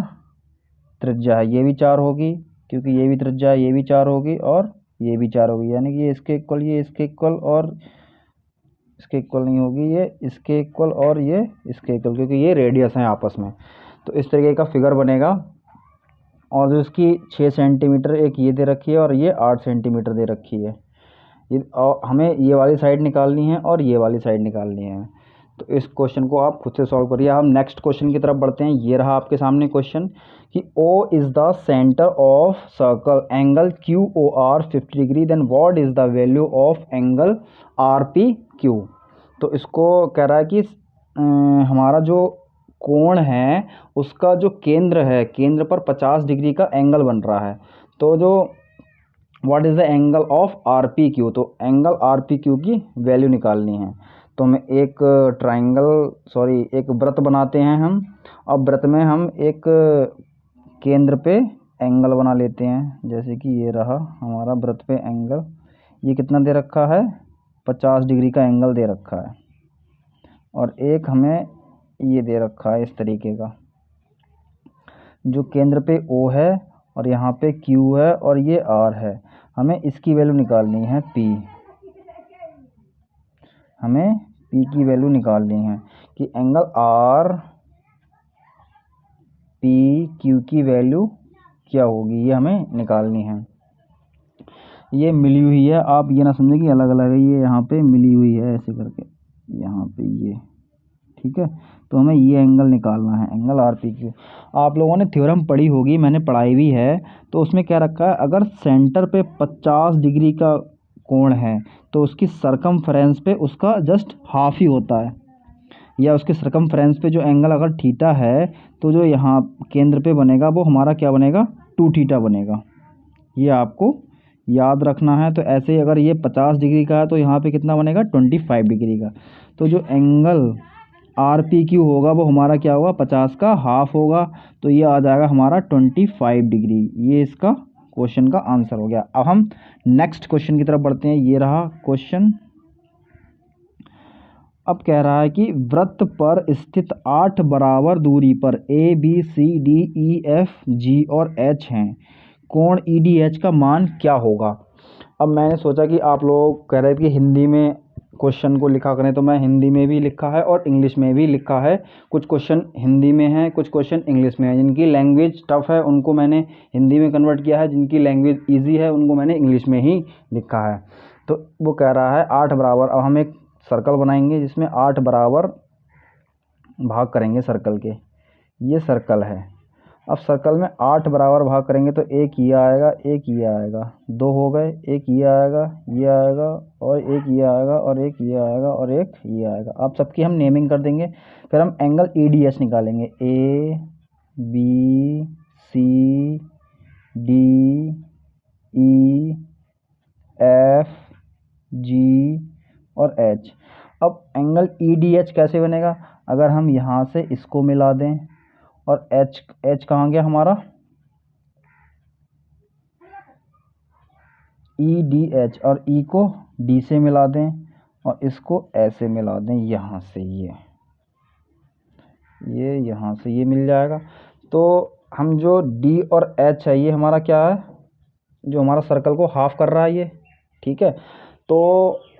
त्रिज्या है। ये भी 4 होगी क्योंकि ये भी त्रिज्या है, ये भी 4 होगी और ये भी 4 होगी, यानी कि ये इसके इक्वल, ये इसके इक्वल और इसके इक्वल नहीं होगी, ये इसके इक्वल और ये इसके इक्वल, क्योंकि ये रेडियस हैं आपस में। तो इस तरीके का फिगर बनेगा। और जो इसकी 6 सेंटीमीटर एक ये दे रखी है और ये 8 सेंटीमीटर दे रखी है। ये और हमें ये वाली साइड निकालनी है और ये वाली साइड निकालनी है। तो इस क्वेश्चन को आप खुद से सॉल्व करिए। हम नेक्स्ट क्वेश्चन की तरफ बढ़ते हैं। ये रहा आपके सामने क्वेश्चन कि O is the centre of circle, angle QOR 50 degree, then what is the value of angle RPQ। तो इसको कह रहा है कि हमारा जो कोण है उसका जो केंद्र है, केंद्र पर 50 डिग्री का एंगल बन रहा है। तो जो what is the angle of RPQ, तो एंगल RPQ की वैल्यू निकालनी है। तो हमें एक एक वृत्त बनाते हैं हम। अब वृत्त में हम एक केंद्र पे एंगल बना लेते हैं। जैसे कि ये रहा हमारा वृत्त पे एंगल, ये कितना दे रखा है 50 डिग्री का एंगल दे रखा है। और एक हमें ये दे रखा है इस तरीके का, जो केंद्र पे O है और यहाँ पे Q है और ये R है। हमें इसकी वैल्यू निकालनी है P, हमें P की वैल्यू निकालनी है कि एंगल RPQ की वैल्यू क्या होगी, ये हमें निकालनी है। ये मिली हुई है, आप ये ना समझें कि अलग अलग है, ये यहाँ पे मिली हुई है ऐसे करके, यहाँ पे ये, ठीक है। तो हमें ये एंगल निकालना है, एंगल RPQ। आप लोगों ने थ्योरम पढ़ी होगी, मैंने पढ़ाई भी है। तो उसमें क्या रखा है, अगर सेंटर पे 50 डिग्री का कोण है तो उसकी सरकमफ्रेंस पे उसका जस्ट हाफ ही होता है, या उसके सरकमफ्रेंस पे जो एंगल अगर थीटा है तो जो यहाँ केंद्र पे बनेगा वो हमारा क्या बनेगा 2 थीटा बनेगा। ये आपको याद रखना है। तो ऐसे ही अगर ये 50 डिग्री का है तो यहाँ पे कितना बनेगा 25 डिग्री का। तो जो एंगल RPQ होगा वो हमारा क्या होगा 50 का हाफ होगा, तो ये आ जाएगा हमारा 25 डिग्री। ये इसका क्वेश्चन का आंसर हो गया। अब हम नेक्स्ट क्वेश्चन की तरफ बढ़ते हैं। ये रहा क्वेश्चन। अब कह रहा है कि वृत्त पर स्थित 8 बराबर दूरी पर ABCDEFG और H हैं, कोण EDH का मान क्या होगा। अब मैंने सोचा कि आप लोग कह रहे थे कि हिंदी में क्वेश्चन को लिखा करें, तो मैं हिंदी में भी लिखा है और इंग्लिश में भी लिखा है। कुछ क्वेश्चन हिंदी में है, कुछ क्वेश्चन इंग्लिश में है। जिनकी लैंग्वेज टफ़ है उनको मैंने हिंदी में कन्वर्ट किया है, जिनकी लैंग्वेज ईजी है उनको मैंने इंग्लिश में ही लिखा है। तो वो कह रहा है 8 बराबर, अब हम एक सर्कल बनाएंगे जिसमें 8 बराबर भाग करेंगे सर्कल के। ये सर्कल है। अब सर्कल में 8 बराबर भाग करेंगे तो एक ये आएगा, एक ये आएगा, 2 हो गए, एक ये आएगा, ये आएगा और एक ये आएगा और एक ये आएगा और एक ये आएगा। अब सबकी हम नेमिंग कर देंगे। फिर हम एंगल EDH निकालेंगे, ABCDEFG और H। अब एंगल EDH कैसे बनेगा, अगर हम यहाँ से इसको मिला दें और H कहाँ गया हमारा EDH, और E को D से मिला दें और इसको ऐसे मिला दें यहाँ से, ये यहाँ से ये मिल जाएगा। तो हम जो D और H है ये हमारा क्या है, जो हमारा सर्कल को हाफ कर रहा है ये, ठीक है। तो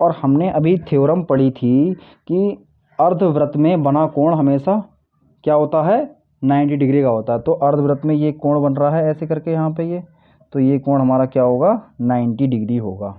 और हमने अभी थ्योरम पढ़ी थी कि अर्धवृत्त में बना कोण हमेशा क्या होता है 90 डिग्री का होता है। तो अर्धवृत्त में ये कोण बन रहा है ऐसे करके यहाँ पे ये, तो ये कोण हमारा क्या होगा 90 डिग्री होगा।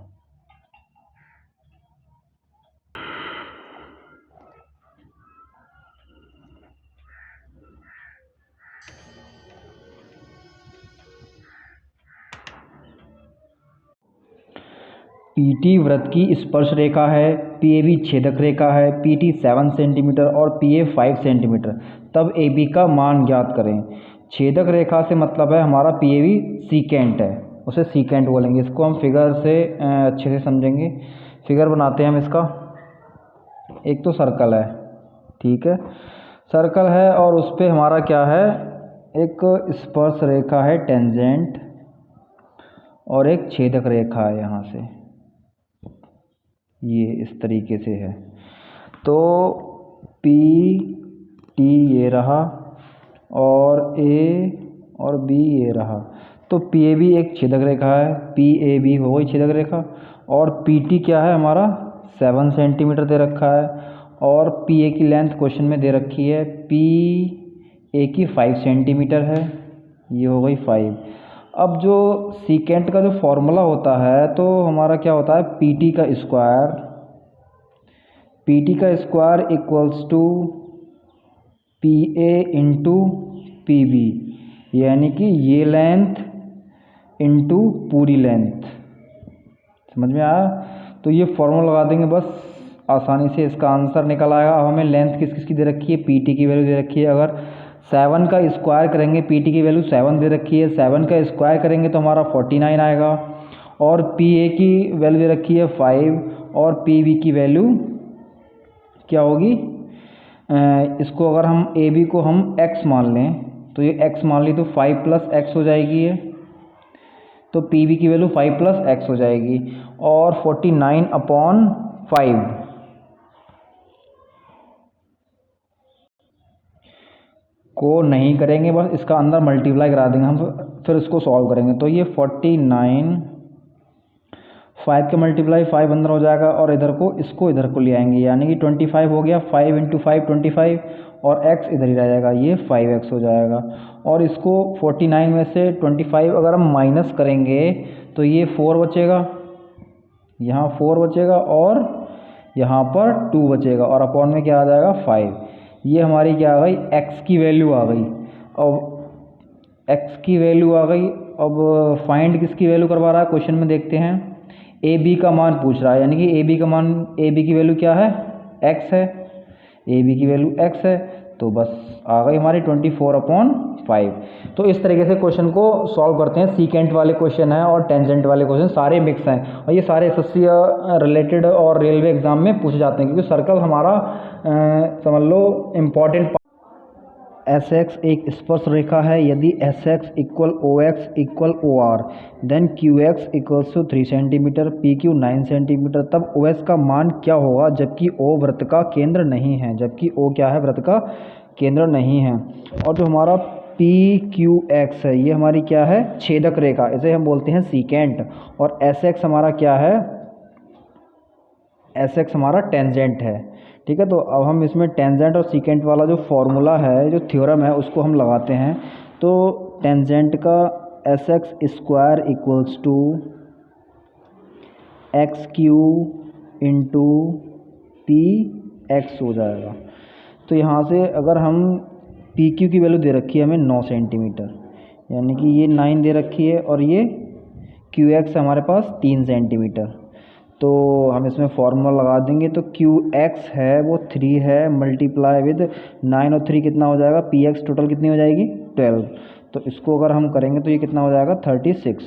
पीटी वृत्त की स्पर्श रेखा है, पीएबी छेदक रेखा है, पीटी 7 सेंटीमीटर और पीए 5 सेंटीमीटर, तब एबी का मान ज्ञात करें। छेदक रेखा से मतलब है हमारा पीएबी सीकेंट है, उसे सीकेंट बोलेंगे। इसको हम फिगर से अच्छे से समझेंगे। फिगर बनाते हैं हम इसका। एक तो सर्कल है, ठीक है, सर्कल है और उस पर हमारा क्या है, एक स्पर्श रेखा है टेंजेंट और एक छेदक रेखा है यहाँ से, ये इस तरीके से है। तो पी टी ये रहा और ए और बी ये रहा। तो पी ए बी एक छेदक रेखा है, पी ए बी हो गई छेदक रेखा, और पी टी क्या है हमारा 7 सेंटीमीटर दे रखा है, और पी ए की लेंथ क्वेश्चन में दे रखी है, पी ए की 5 सेंटीमीटर है, ये हो गई 5। अब जो सीकेंट का जो फॉर्मूला होता है तो हमारा क्या होता है, पी टी का square equals to P A into P B, यानी कि ये लेंथ इंटू पूरी लेंथ। समझ में आया? तो ये फॉर्मूला लगा देंगे बस, आसानी से इसका आंसर निकल आएगा। अब हमें लेंथ किस किस की दे रखी है, पी टी की वैल्यू दे रखी है। अगर 7 का स्क्वायर करेंगे, पी टी की वैल्यू 7 दे रखी है, 7 का स्क्वायर करेंगे तो हमारा 49 आएगा। और पी ए की वैल्यू दे रखी है 5 और पी बी की वैल्यू क्या होगी, इसको अगर हम ए बी को हम x मान लें तो ये x मान ली तो 5 + x हो जाएगी ये, तो पी बी की वैल्यू 5 + x हो जाएगी। और 49/5 को नहीं करेंगे, बस इसका अंदर मल्टीप्लाई करा देंगे हम, फिर इसको सॉल्व करेंगे। तो ये 49, 5 के मल्टीप्लाई 5 अंदर हो जाएगा और इसको इधर को ले आएंगे, यानी कि 25 हो गया, 5 × 5 25, और x इधर ही रह जाएगा, ये 5x हो जाएगा। और इसको 49 में से 25 अगर हम माइनस करेंगे तो ये 4 बचेगा, यहाँ 4 बचेगा और यहाँ पर 2 बचेगा, और अपॉन में क्या आ जाएगा 5। ये हमारी क्या आ गई, x की वैल्यू आ गई। अब x की वैल्यू आ गई, अब फाइंड किसकी वैल्यू करवा रहा है क्वेश्चन में, देखते हैं। ए बी का मान पूछ रहा है, यानी कि ए बी की वैल्यू क्या है, x है, ए बी की वैल्यू x है, तो बस आ गई हमारी 24/5। तो इस तरीके से क्वेश्चन को सॉल्व करते हैं। सीकेंट वाले क्वेश्चन हैं और टेंजेंट वाले क्वेश्चन सारे मिक्स हैं, और ये सारे एसएससी रिलेटेड और रेलवे एग्जाम में पूछे जाते हैं, क्योंकि सर्कल हमारा समझ लो इम्पॉर्टेंट। एस एक्स एक स्पर्श रेखा है। यदि S X equal O X equal O R, then Q X equals to 3 centimetre, P Q 9 centimetre, तब ओ एस का मान क्या होगा जबकि ओ वृत्त का केंद्र नहीं है, जबकि ओ क्या है, वृत्त का केंद्र नहीं है। और जो हमारा पी क्यू एक्स है, ये हमारी क्या है, छेदक रेखा, इसे हम बोलते हैं सीकेंट। और एस एक्स हमारा क्या है, एस एक्स हमारा टेंजेंट है, ठीक है। तो अब हम इसमें टेंजेंट और सीकेंट वाला जो फॉर्मूला है, जो थ्योरम है, उसको हम लगाते हैं। तो टेंजेंट का S X square equals to X Q into P X हो जाएगा। तो यहाँ से अगर हम पी क्यू की वैल्यू दे रखी है हमें 9 सेंटीमीटर, यानी कि ये 9 दे रखी है, और ये क्यू एक्स हमारे पास 3 सेंटीमीटर। तो हम इसमें फॉर्मूला लगा देंगे। तो क्यू एक्स है वो 3 है, मल्टीप्लाई विद 9 और 3 कितना हो जाएगा, पी एक्स टोटल कितनी हो जाएगी 12। तो इसको अगर हम करेंगे तो ये कितना हो जाएगा 36।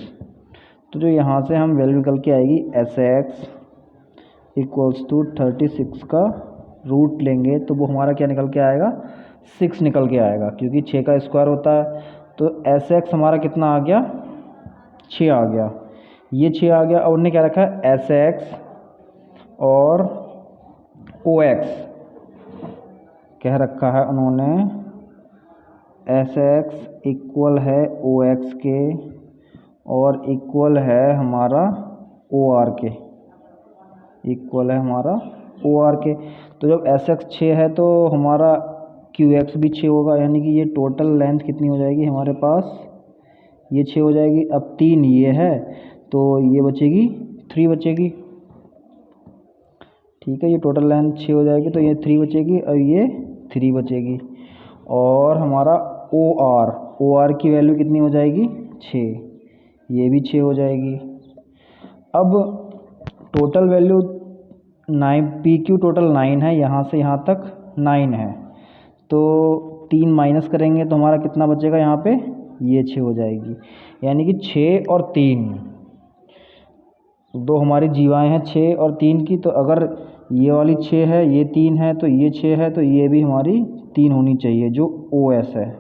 तो जो यहाँ से हम वैल्यू निकल के आएगी एस एक्स इक्वल्स टू 36 का रूट लेंगे तो वो हमारा क्या निकल के आएगा, 6 निकल के आएगा, क्योंकि 6 का स्क्वायर होता है। तो एस एक्स हमारा कितना आ गया, 6 आ गया, ये 6 आ गया। और उन्होंने क्या रखा है, एस एक्स और ओ एक्स कह रखा है उन्होंने, एस एक्स इक्वल है ओ एक्स के और इक्वल है हमारा ओ आर के, इक्वल है हमारा ओ आर के। तो जब एस एक्स 6 है तो हमारा क्यू एक्स भी 6 होगा, यानी कि ये टोटल लेंथ कितनी हो जाएगी हमारे पास, ये 6 हो जाएगी। अब 3 ये है तो ये बचेगी 3 बचेगी, ठीक है। ये टोटल लेंथ 6 हो जाएगी तो ये 3 बचेगी और ये 3 बचेगी। और हमारा ओ आर की वैल्यू कितनी हो जाएगी 6, ये भी 6 हो जाएगी। अब total value 9, P Q total 9 है, यहाँ से यहाँ तक 9 है, तो 3 माइनस करेंगे तो हमारा कितना बचेगा यहाँ पे, ये 6 हो जाएगी। यानी कि 6 और 3, दो हमारी जीवाएँ हैं 6 और 3 की, तो अगर ये वाली 6 है, ये 3 है, तो ये 6 है, तो ये भी हमारी 3 होनी चाहिए। जो ओ एस है,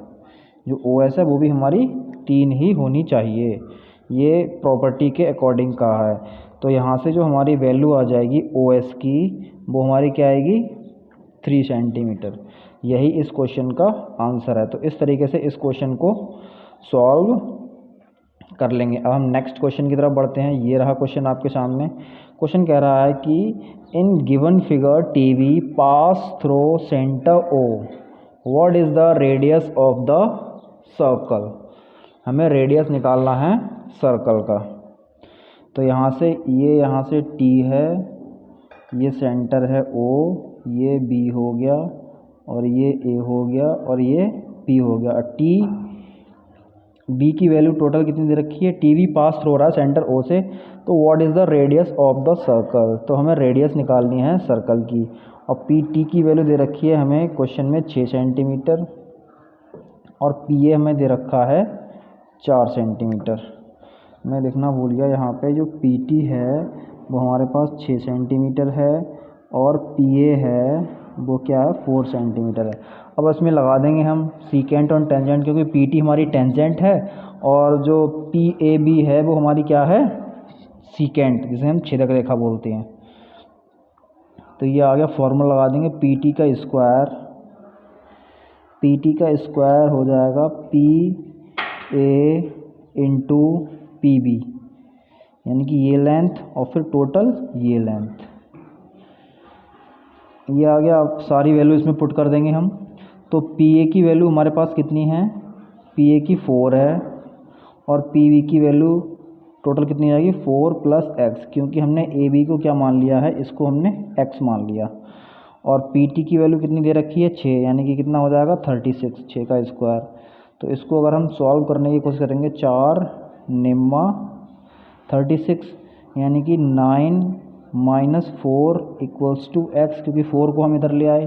जो ओ एस है वो भी हमारी 3 ही होनी चाहिए। ये प्रॉपर्टी के अकॉर्डिंग कहा है। तो यहाँ से जो हमारी वैल्यू आ जाएगी ओ एस की, वो हमारी क्या आएगी, 3 सेंटीमीटर। यही इस क्वेश्चन का आंसर है। तो इस तरीके से इस क्वेश्चन को सॉल्व कर लेंगे। अब हम नेक्स्ट क्वेश्चन की तरफ बढ़ते हैं। ये रहा क्वेश्चन आपके सामने। क्वेश्चन कह रहा है कि in given figure TV pass through centre O, what is the radius of the circle. हमें रेडियस निकालना है सर्कल का। तो यहाँ से टी है, ये सेंटर है ओ, ये बी हो गया, और ये ए हो गया, और ये पी हो गया। टी बी की वैल्यू टोटल कितनी दे रखी है, टी वी पास थ्रू हो रहा है सेंटर ओ से, तो what is the radius of the circle. तो हमें रेडियस निकालनी है सर्कल की। और पी टी की वैल्यू दे रखी है हमें क्वेश्चन में 6 सेंटीमीटर, और पी ए हमें दे रखा है 4 सेंटीमीटर। मैं लिखना भूल गया, यहाँ पे जो पी टी है वो हमारे पास 6 सेंटीमीटर है, और पी ए है वो क्या है, 4 सेंटीमीटर है। अब इसमें लगा देंगे हम सीकेंट और टेंजेंट, क्योंकि पी टी हमारी टेंजेंट है, और जो पी ए बी है वो हमारी क्या है, सीकेंट, जिसे हम छेदक रेखा बोलते हैं। तो ये आ गया, फॉर्मूला लगा देंगे, पी टी का स्क्वायर हो जाएगा P A into P B, यानी कि ये लेंथ और फिर टोटल ये लेंथ। ये आ गया। अब सारी वैल्यू इसमें पुट कर देंगे हम। तो पी ए की वैल्यू हमारे पास कितनी है, पी ए की 4 है, और पी बी की वैल्यू टोटल कितनी आएगी, 4 प्लस एक्स, क्योंकि हमने ए बी को क्या मान लिया है, इसको हमने एक्स मान लिया। और पी टी की वैल्यू कितनी दे रखी है, 6, यानी कि कितना हो जाएगा 36, 6 का स्क्वायर। तो इसको अगर हम सॉल्व करने की कोशिश करेंगे, 4 निम्मा 36, यानी कि 9 माइनस 4 इक्वल्स टू एक्स, क्योंकि 4 को हम इधर ले आए,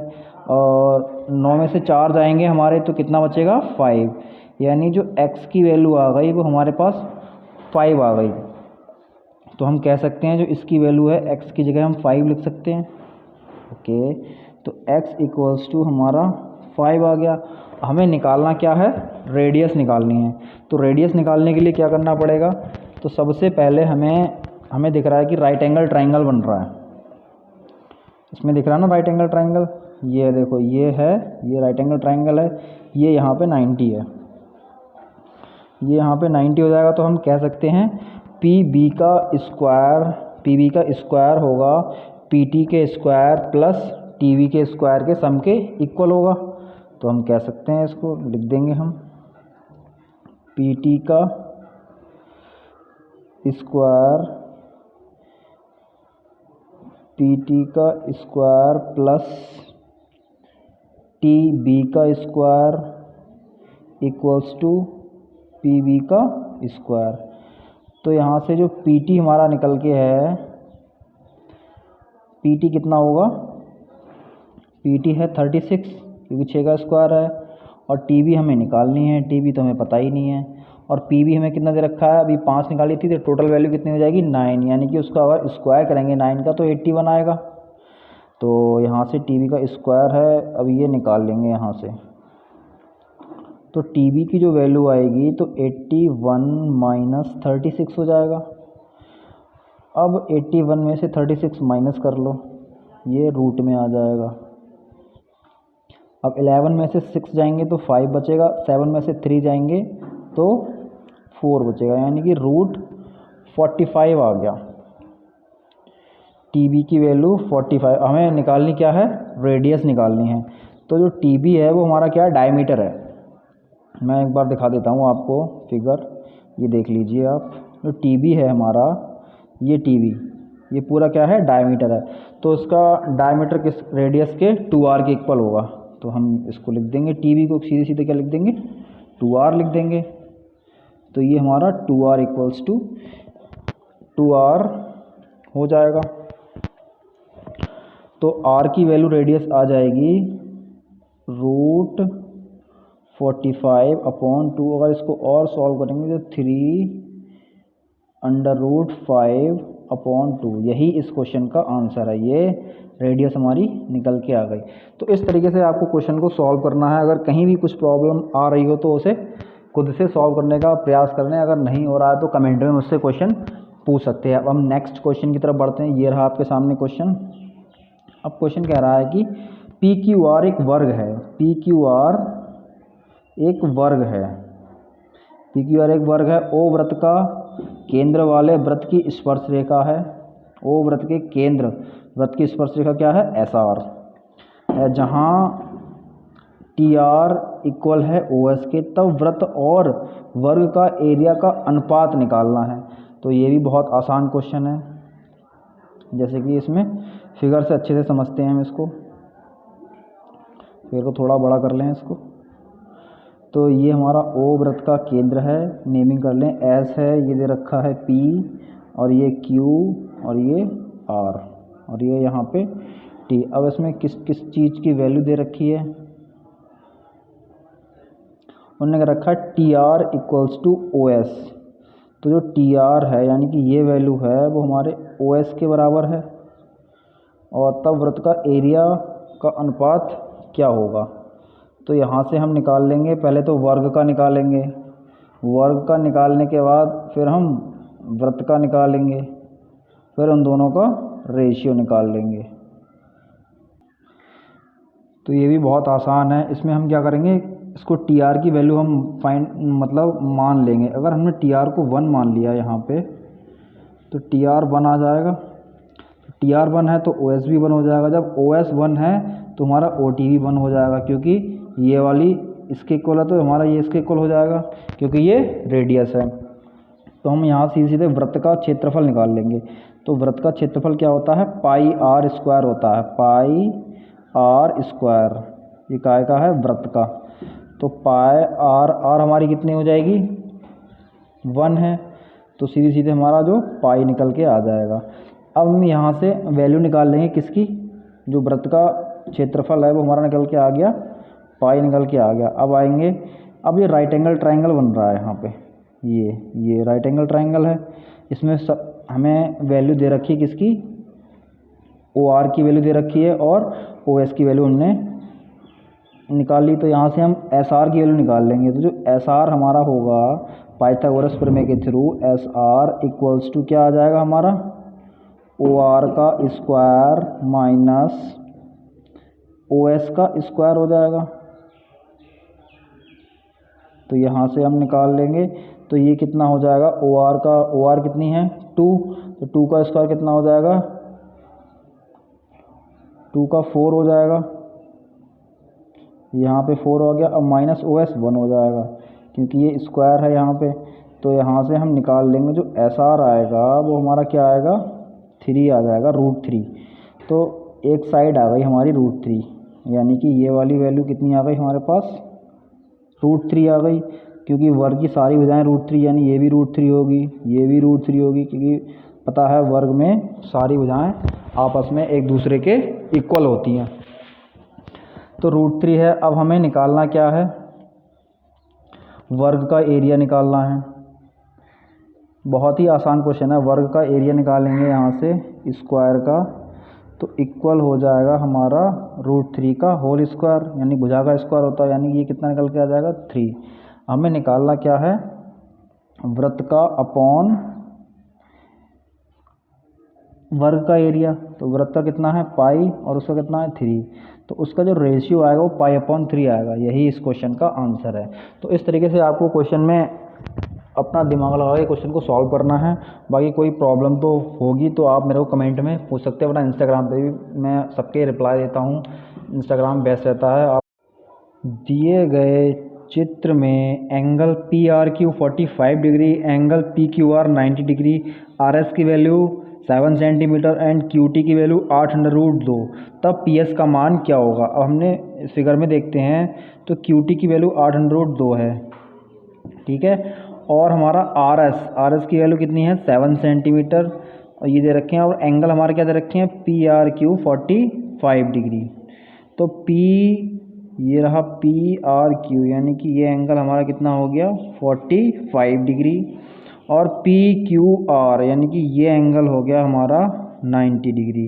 और 9 में से 4 जाएंगे हमारे, तो कितना बचेगा 5, यानी जो x की वैल्यू आ गई वो हमारे पास 5 आ गई। तो हम कह सकते हैं जो इसकी वैल्यू है x की जगह हम 5 लिख सकते हैं। ओके, तो x इक्वल्स टू हमारा 5 आ गया। हमें निकालना क्या है, रेडियस निकालनी है। तो रेडियस निकालने के लिए क्या करना पड़ेगा, तो सबसे पहले हमें दिख रहा है कि राइट एंगल ट्रायंगल बन रहा है। इसमें दिख रहा है ना राइट एंगल ट्रायंगल, ये देखो, ये है, ये राइट एंगल ट्रायंगल है, ये यहाँ पे 90 है, ये यहाँ पे 90 हो जाएगा। तो हम कह सकते हैं पी बी का स्क्वायर होगा पी टी के स्क्वायर प्लस टी वी के स्क्वायर के सम के इक्वल होगा। तो हम कह सकते हैं, इसको लिख देंगे हम, पी टी का स्क्वायर प्लस टी बी का square equals to P B का स्क्वायर। तो यहाँ से जो पी टी हमारा निकल के है, पी टी कितना होगा, पी टी है 36, क्योंकि 6 का स्क्वायर है, और टी बी हमें निकालनी है, टी बी तो हमें पता ही नहीं है, और पी बी हमें कितना दे रखा है, अभी 5 निकाली थी, तो टोटल वैल्यू कितनी हो जाएगी 9, यानी कि उसका अगर स्क्वायर करेंगे 9 का तो 81 आएगा। तो यहाँ से टी बी का स्क्वायर है, अब ये निकाल लेंगे यहाँ से। तो टी बी की जो वैल्यू आएगी तो 81 माइनस 36 हो जाएगा। अब 81 में से 36 माइनस कर लो, ये रूट में आ जाएगा। अब 11 में से 6 जाएंगे तो 5 बचेगा, 7 में से 3 जाएंगे तो 4 बचेगा, यानी कि रूट 45 आ गया। टी बी की वैल्यू 45, हमें निकालनी क्या है, रेडियस निकालनी है। तो जो टी बी है वो हमारा क्या है, डायमीटर है। मैं एक बार दिखा देता हूँ आपको फिगर, ये देख लीजिए आप, जो टी बी है हमारा, ये टी बी, ये पूरा क्या है, डायमीटर है। तो उसका डायमीटर किस रेडियस के 2r के इक्वल होगा। तो हम इसको लिख देंगे, टी बी को सीधे सीधे क्या लिख देंगे, 2r लिख देंगे। तो ये हमारा 2r इक्वल्स टू 2r हो जाएगा। तो आर की वैल्यू रेडियस आ जाएगी √45/2। अगर इसको और सॉल्व करेंगे तो 3√5/2, यही इस क्वेश्चन का आंसर है। ये रेडियस हमारी निकल के आ गई। तो इस तरीके से आपको क्वेश्चन को सॉल्व करना है। अगर कहीं भी कुछ प्रॉब्लम आ रही हो तो उसे खुद से सॉल्व करने का प्रयास करना है। अगर नहीं हो रहा है तो कमेंट में मुझसे क्वेश्चन पूछ सकते हैं। अब हम नेक्स्ट क्वेश्चन की तरफ बढ़ते हैं। ये रहा आपके सामने क्वेश्चन। अब क्वेश्चन कह रहा है कि पी क्यू आर एक वर्ग है। पी क्यू आर एक वर्ग है। पी क्यू आर एक वर्ग है। ओ वृत्त का केंद्र वाले वृत्त की स्पर्श रेखा है। ओ वृत्त के केंद्र वृत्त की स्पर्श रेखा क्या है? एस आर है। जहाँ टी आर इक्वल है ओ एस के, तब वृत्त और वर्ग का एरिया का अनुपात निकालना है। तो ये भी बहुत आसान क्वेश्चन है। जैसे कि इसमें फिगर से अच्छे से समझते हैं हम इसको। फिगर को थोड़ा बड़ा कर लें इसको। तो ये हमारा ओ वृत्त का केंद्र है, नेमिंग कर लें। एस है, ये दे रखा है पी, और ये क्यू, और ये आर, और ये यहाँ पे टी। अब इसमें किस किस चीज़ की वैल्यू दे रखी है? उन्होंने रखा है T R equals to O S. तो जो टी आर है यानी कि ये वैल्यू है वो हमारे ओ एस के बराबर है। और तब वृत्त का एरिया का अनुपात क्या होगा? तो यहाँ से हम निकाल लेंगे। पहले तो वर्ग का निकालेंगे, वर्ग का निकालने के बाद फिर हम वृत्त का निकालेंगे, फिर उन दोनों का रेशियो निकाल लेंगे। तो ये भी बहुत आसान है। इसमें हम क्या करेंगे, इसको टी आर की वैल्यू हम मान लेंगे। अगर हमने टी आर को 1 मान लिया यहाँ पे, तो टी आर 1 आ जाएगा। टी आर 1 है तो ओ एस भी 1 हो जाएगा। जब ओ एस 1 है तो हमारा ओ टी भी 1 हो जाएगा, क्योंकि ये वाली इसके इक्वल है तो हमारा ये इसके इक्वल हो जाएगा, क्योंकि ये रेडियस है। तो हम यहाँ सीधे सीधे वृत्त का क्षेत्रफल निकाल लेंगे। तो वृत्त का क्षेत्रफल क्या होता है? पाई आर स्क्वायर होता है। पाई आर स्क्वायर, ये काय का है? वृत्त का। तो पाई आर, आर हमारी कितनी हो जाएगी? 1 है। तो सीधे सीधे हमारा जो पाई निकल के आ जाएगा। अब हम यहाँ से वैल्यू निकाल लेंगे किसकी? जो वृत्त का क्षेत्रफल है वो हमारा निकल के आ गया, पाई निकल के आ गया। अब आएंगे, अब ये राइट एंगल ट्रायंगल बन रहा है यहाँ पे। ये राइट एंगल ट्रायंगल है। इसमें हमें वैल्यू दे रखी है किसकी? ओ आर की वैल्यू दे रखी है और ओ एस की वैल्यू हमने निकाल ली। तो यहाँ से हम एस आर की वैल्यू निकाल लेंगे। तो जो एस आर हमारा होगा पाइथागोरस प्रमेय के through, S R equals to क्या आ जाएगा हमारा? ओ आर का स्क्वायर माइनस ओ एस का स्क्वायर हो जाएगा। तो यहाँ से हम निकाल लेंगे। तो ये कितना हो जाएगा? ओ आर कितनी है? 2। तो 2 का स्क्वायर कितना हो जाएगा? 2 का 4 हो जाएगा। यहाँ पे 4 हो गया। अब माइनस ओ एस 1 हो जाएगा, क्योंकि ये स्क्वायर है यहाँ पे। तो यहाँ से हम निकाल लेंगे। जो एस आर आएगा वो हमारा क्या आएगा? 3 आ जाएगा, √3। तो एक साइड आ गई हमारी √3, यानी कि ये वाली वैल्यू कितनी आ गई हमारे पास? √3 आ गई, क्योंकि वर्ग की सारी भुजाएं √3, यानी ये भी √3 होगी, ये भी √3 होगी, क्योंकि पता है वर्ग में सारी भुजाएं आपस में एक दूसरे के इक्वल होती हैं। तो √3 है। अब हमें निकालना क्या है? वर्ग का एरिया निकालना है। बहुत ही आसान क्वेश्चन है। वर्ग का एरिया निकालेंगे यहाँ से स्क्वायर का, तो इक्वल हो जाएगा हमारा √3 का होल स्क्वायर, यानी भुजा का स्क्वायर होता है, यानी ये कितना निकल के आ जाएगा? 3। हमें निकालना क्या है? वृत्त का अपॉन वर्ग का एरिया। तो वृत्त का कितना है? पाई, और उसका कितना है? 3। तो उसका जो रेशियो आएगा वो पाई/3 आएगा। यही इस क्वेश्चन का आंसर है। तो इस तरीके से आपको क्वेश्चन में अपना दिमाग लगा के क्वेश्चन को सॉल्व करना है। बाकी कोई प्रॉब्लम तो होगी तो आप मेरे को कमेंट में पूछ सकते हैं, वरना इंस्टाग्राम पे भी मैं सबके रिप्लाई देता हूँ। इंस्टाग्राम बेस्ट रहता है। आप दिए गए चित्र में angle P R Q 45 degree, angle P Q R 90 degree, R S की value 7 centimetre and Q T की वैल्यू 8/√2, तब पी एस का मान क्या होगा? अब हमने इस फिगर में देखते हैं तो क्यू टी की वैल्यू 8/√2 है, ठीक है। और हमारा आर एस की वैल्यू कितनी है? 7 सेंटीमीटर, और ये दे रखे हैं, और एंगल हमारे क्या दे रखे हैं, PRQ 45 डिग्री। तो P, ये रहा PRQ, यानी कि ये एंगल हमारा कितना हो गया, 45 डिग्री। और PQR, यानी कि ये एंगल हो गया हमारा 90 डिग्री।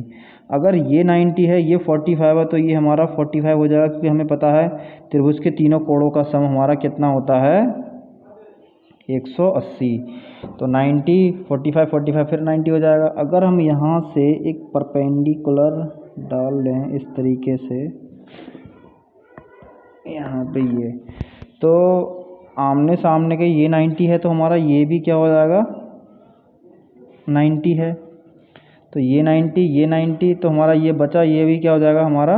अगर ये 90 है, ये 45 है, तो ये हमारा 45 हो जाएगा, क्योंकि हमें पता है त्रिभुज के तीनों कोणों का सम हमारा कितना होता है, 180। तो 90, 45, 45 फिर 90 हो जाएगा। अगर हम यहाँ से एक परपेंडिकुलर डाल लें इस तरीके से यहाँ पे, ये तो आमने सामने के ये 90 है, तो हमारा ये भी क्या हो जाएगा, 90 है। तो ये 90, ये 90, तो हमारा ये बचा, ये भी क्या हो जाएगा, हमारा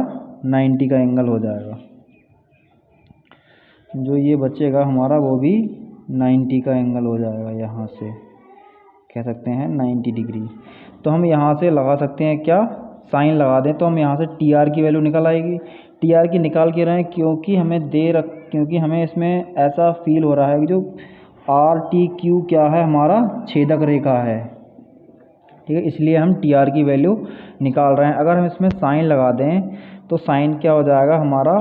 90 का एंगल हो जाएगा। जो ये बचेगा हमारा वो भी 90 का एंगल हो जाएगा, यहाँ से कह सकते हैं 90 डिग्री। तो हम यहाँ से लगा सकते हैं क्या, साइन लगा दें, तो हम यहाँ से TR की वैल्यू निकल आएगी। TR की निकाल के रहे हैं, क्योंकि हमें इसमें ऐसा फील हो रहा है कि जो RTQ क्या है, हमारा छेदक रेखा है, ठीक है, इसलिए हम TR की वैल्यू निकाल रहे हैं। अगर हम इसमें साइन लगा दें तो साइन क्या हो जाएगा हमारा,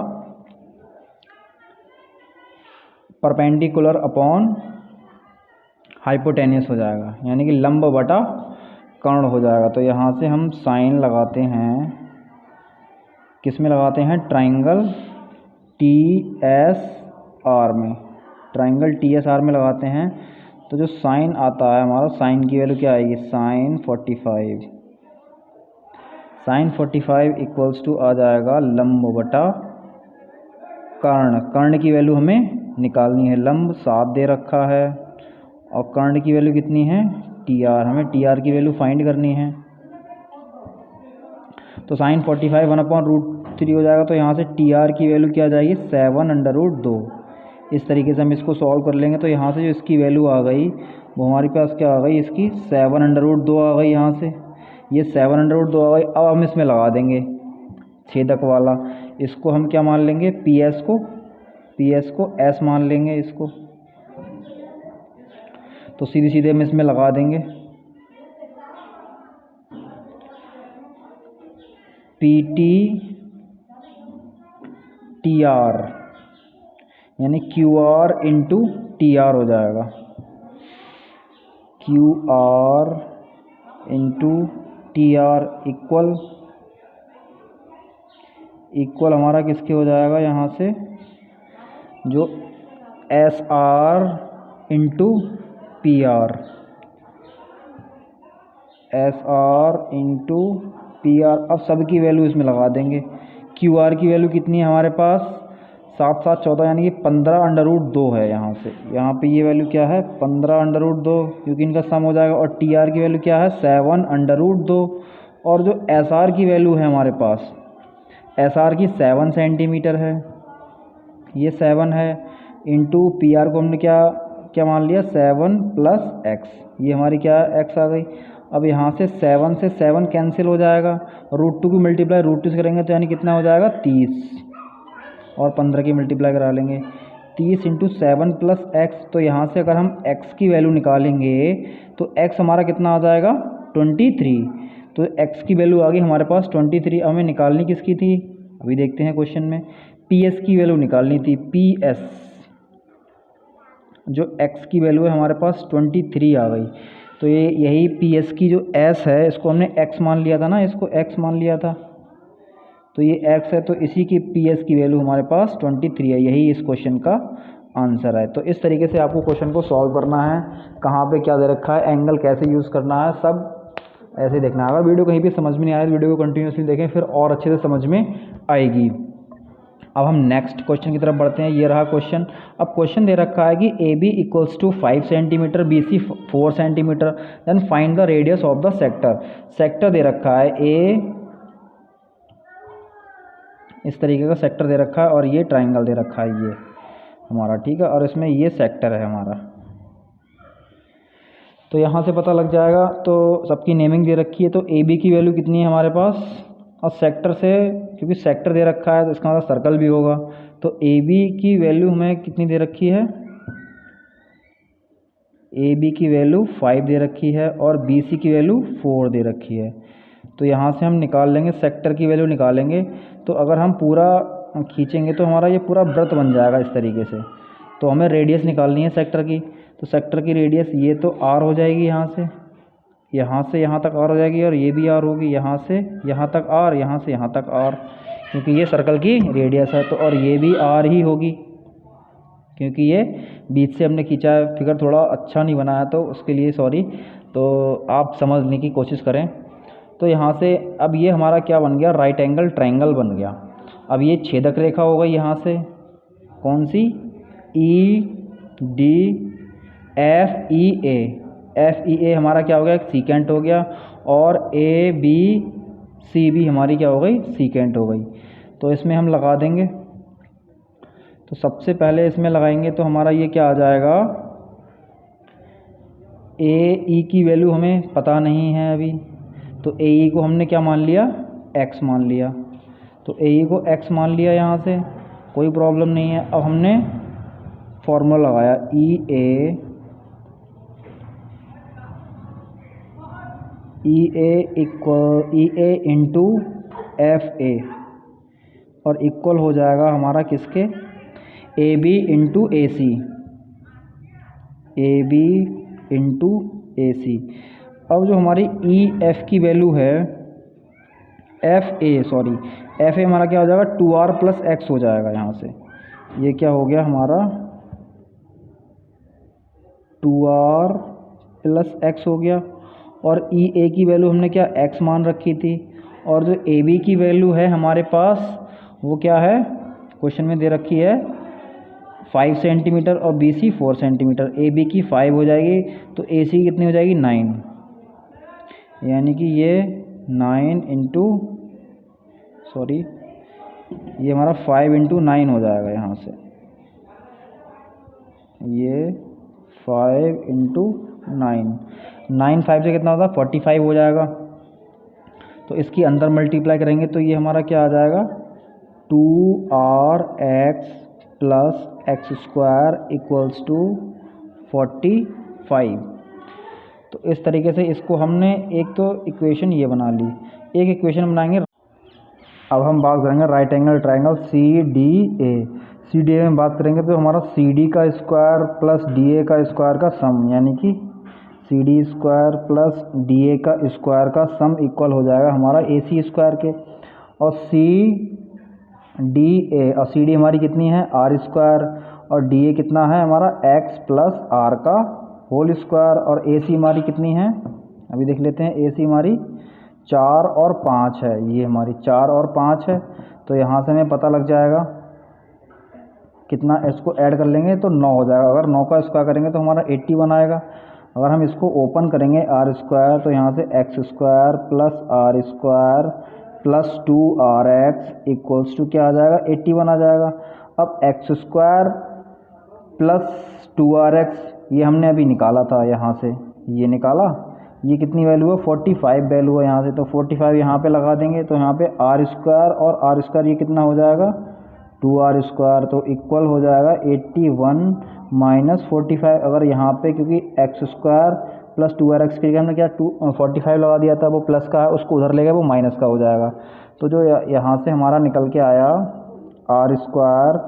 परपेंडिकुलर अपॉन हाइपोटेन्यूस हो जाएगा, यानी कि लंब बटा कर्ण हो जाएगा। तो यहाँ से हम साइन लगाते हैं, किस में लगाते हैं, ट्राइंगल TSR में, ट्राइंगल TSR में लगाते हैं। तो जो साइन आता है हमारा, साइन की वैल्यू क्या आएगी, साइन 45 इक्वल्स टू आ जाएगा लंब बटा कर्ण। कर्ण की वैल्यू हमें निकालनी है, लंब 7 दे रखा है और कर्ण की वैल्यू कितनी है, TR, हमें TR की वैल्यू फाइंड करनी है। तो साइन 45 1/√3 हो जाएगा। तो यहाँ से TR की वैल्यू क्या आ जाएगी, 7/2। इस तरीके से हम इसको सॉल्व कर लेंगे। तो यहाँ से जो इसकी वैल्यू आ गई वो हमारे पास क्या आ गई, इसकी 7/2 आ गई। यहाँ से ये 7/2 आ गई। अब हम इसमें लगा देंगे छेदक वाला, इसको हम क्या मान लेंगे, PS को S मान लेंगे इसको। तो सीधे सीधे हम इसमें लगा देंगे PT TR, यानी QR इंटू TR हो जाएगा, QR इंटू TR इक्वल हमारा किसके हो जाएगा, यहाँ से जो SR into PR, SR into PR। अब सबकी वैल्यू इसमें लगा देंगे। QR की वैल्यू कितनी है हमारे पास, 7 7 14, यानी कि 15/2 है। यहाँ पे ये वैल्यू क्या है, 15/2, क्योंकि इनका सम हो जाएगा। और TR की वैल्यू क्या है, 7/2। और जो SR की वैल्यू है हमारे पास, SR की 7 सेंटीमीटर है, ये 7 है, इंटू PR को हमने क्या मान लिया, 7 + x, ये हमारी क्या है, x आ गई। अब यहाँ से 7 से 7 कैंसिल हो जाएगा, √2 की मल्टीप्लाई √2 से करेंगे तो यानी कितना हो जाएगा, 30, और 15 की मल्टीप्लाई करा लेंगे, 30 इंटू 7 + x। तो यहाँ से अगर हम x की वैल्यू निकालेंगे तो x हमारा कितना आ जाएगा, 23। तो x की वैल्यू आ गई हमारे पास 23। हमें निकालनी किसकी थी, अभी देखते हैं क्वेश्चन में। PS की वैल्यू निकालनी थी, PS, जो x की वैल्यू है हमारे पास 23 आ गई। तो ये यही PS की जो S है, इसको हमने x मान लिया था ना, इसको x मान लिया था, तो ये x है, तो इसी की PS की वैल्यू हमारे पास 23 है। यही इस क्वेश्चन का आंसर है। तो इस तरीके से आपको क्वेश्चन को सॉल्व करना है, कहाँ पे क्या दे रखा है, एंगल कैसे यूज़ करना है, सब ऐसे देखना है। अगर वीडियो कहीं भी समझ में नहीं आया तो वीडियो को कंटिन्यूसली देखें, फिर और अच्छे से समझ में आएगी। अब हम नेक्स्ट क्वेश्चन की तरफ बढ़ते हैं। ये रहा क्वेश्चन। अब क्वेश्चन दे रखा है कि AB = 5 centimetre, BC 4 centimetre, then find the radius of the sector. Sector दे रखा है A, इस तरीके का सेक्टर दे रखा है, और ये ट्राइंगल दे रखा है ये हमारा, ठीक है, और इसमें ये सेक्टर है हमारा। तो यहाँ से पता लग जाएगा, तो सबकी नेमिंग दे रखी है। तो AB की वैल्यू कितनी है हमारे पास, और सेक्टर से, क्योंकि सेक्टर दे रखा है तो इसका मतलब सर्कल भी होगा। तो AB की वैल्यू हमें कितनी दे रखी है, ए बी की वैल्यू 5 दे रखी है और बी सी की वैल्यू 4 दे रखी है। तो यहाँ से हम निकाल लेंगे, सेक्टर की वैल्यू निकालेंगे। तो अगर हम पूरा खींचेंगे तो हमारा ये पूरा वृत्त बन जाएगा इस तरीके से। तो हमें रेडियस निकालनी है सेक्टर की। तो सेक्टर की रेडियस ये तो आर हो जाएगी, यहाँ से यहाँ तक आर हो जाएगी, और ये भी आर होगी, यहाँ से यहाँ तक आर, यहाँ से यहाँ तक आर, क्योंकि ये सर्कल की रेडियस है। तो और ये भी आर ही होगी, क्योंकि ये बीच से हमने खींचा है। फिगर थोड़ा अच्छा नहीं बनाया तो उसके लिए सॉरी, तो आप समझने की कोशिश करें। तो यहाँ से अब ये हमारा क्या बन गया, राइट एंगल ट्रायंगल बन गया। अब ये छेदक रेखा हो गई यहाँ से, कौन सी, ई डी एफ ई ए, एफ ई ए हमारा क्या हो गया, एक सीकेंट हो गया, और ए बी सी भी हमारी क्या हो गई, सीकेंट हो गई। तो इसमें हम लगा देंगे। तो सबसे पहले इसमें लगाएंगे तो हमारा ये क्या आ जाएगा, ए ई की वैल्यू हमें पता नहीं है अभी, तो ए ई को हमने क्या मान लिया, एक्स मान लिया। तो ए ई को एक्स मान लिया, यहाँ से कोई प्रॉब्लम नहीं है। अब हमने फॉर्मूला लगाया, ई ए इंटू एफ ए, और इक्वल हो जाएगा हमारा किसके, A B into A C, A B into A C. अब जो हमारी ई एफ की वैल्यू है, एफ ए हमारा क्या हो जाएगा, 2r प्लस एक्स हो जाएगा। यहाँ से ये क्या हो गया हमारा, 2r प्लस एक्स हो गया। और ई ए की वैल्यू हमने क्या, एक्स मान रखी थी, और जो ए बी की वैल्यू है हमारे पास वो क्या है, क्वेश्चन में दे रखी है 5 सेंटीमीटर और B C 4 centimetre. A B की 5 हो जाएगी तो ए सी कितनी हो जाएगी, 9, यानी कि ये 9 इंटू सॉरी ये हमारा 5 इंटू 9 हो जाएगा। यहाँ से ये 5 इंटू 9 5 से कितना होता है, 45 हो जाएगा। तो इसकी अंदर मल्टीप्लाई करेंगे तो ये हमारा क्या आ जाएगा, 2rx plus X square equals to 45। तो इस तरीके से इसको हमने एक तो इक्वेशन ये बना ली, एक इक्वेशन बनाएंगे। अब हम बात करेंगे right angle triangle C D A. C D A में बात करेंगे तो हमारा सी डी का स्क्वायर प्लस डी ए का स्क्वायर का सम, यानी कि C D square plus D A का स्क्वायर का सम इक्वल हो जाएगा हमारा ए सी स्क्वायर के। और सी डी ए, और सी डी हमारी कितनी है, आर स्क्वायर, और डी ए कितना है हमारा, एक्स प्लस आर का होल स्क्वायर। और ए सी हमारी कितनी है, अभी देख लेते हैं। ए सी हमारी 4 और 5 है, ये हमारी 4 और 5 है। तो यहाँ से हमें पता लग जाएगा कितना, इसको ऐड कर लेंगे तो 9 हो जाएगा। अगर 9 का स्क्वायर करेंगे तो हमारा 81 आएगा। अगर हम इसको ओपन करेंगे आर स्क्वायर, तो यहाँ से X square plus R square plus 2rx equals to क्या आ जाएगा, 81 आ जाएगा। अब एक्स स्क्वायर प्लस 2rx ये हमने अभी निकाला था, यहाँ से ये निकाला, ये कितनी वैल्यू है, 45 वैल्यू है यहाँ से। तो 45 यहाँ पे लगा देंगे तो यहाँ पे आर स्क्वायर और आर स्क्वायर ये कितना हो जाएगा, 2r स्क्वायर, तो इक्वल हो जाएगा 81 माइनस 45। अगर यहाँ पे क्योंकि एक्स स्क्वायर प्लस 2rx के लिए हमने क्या 45 लगा दिया था, वो प्लस का है, उसको उधर ले गए, वो माइनस का हो जाएगा। तो जो यहाँ से हमारा निकल के आया आर स्क्वायर,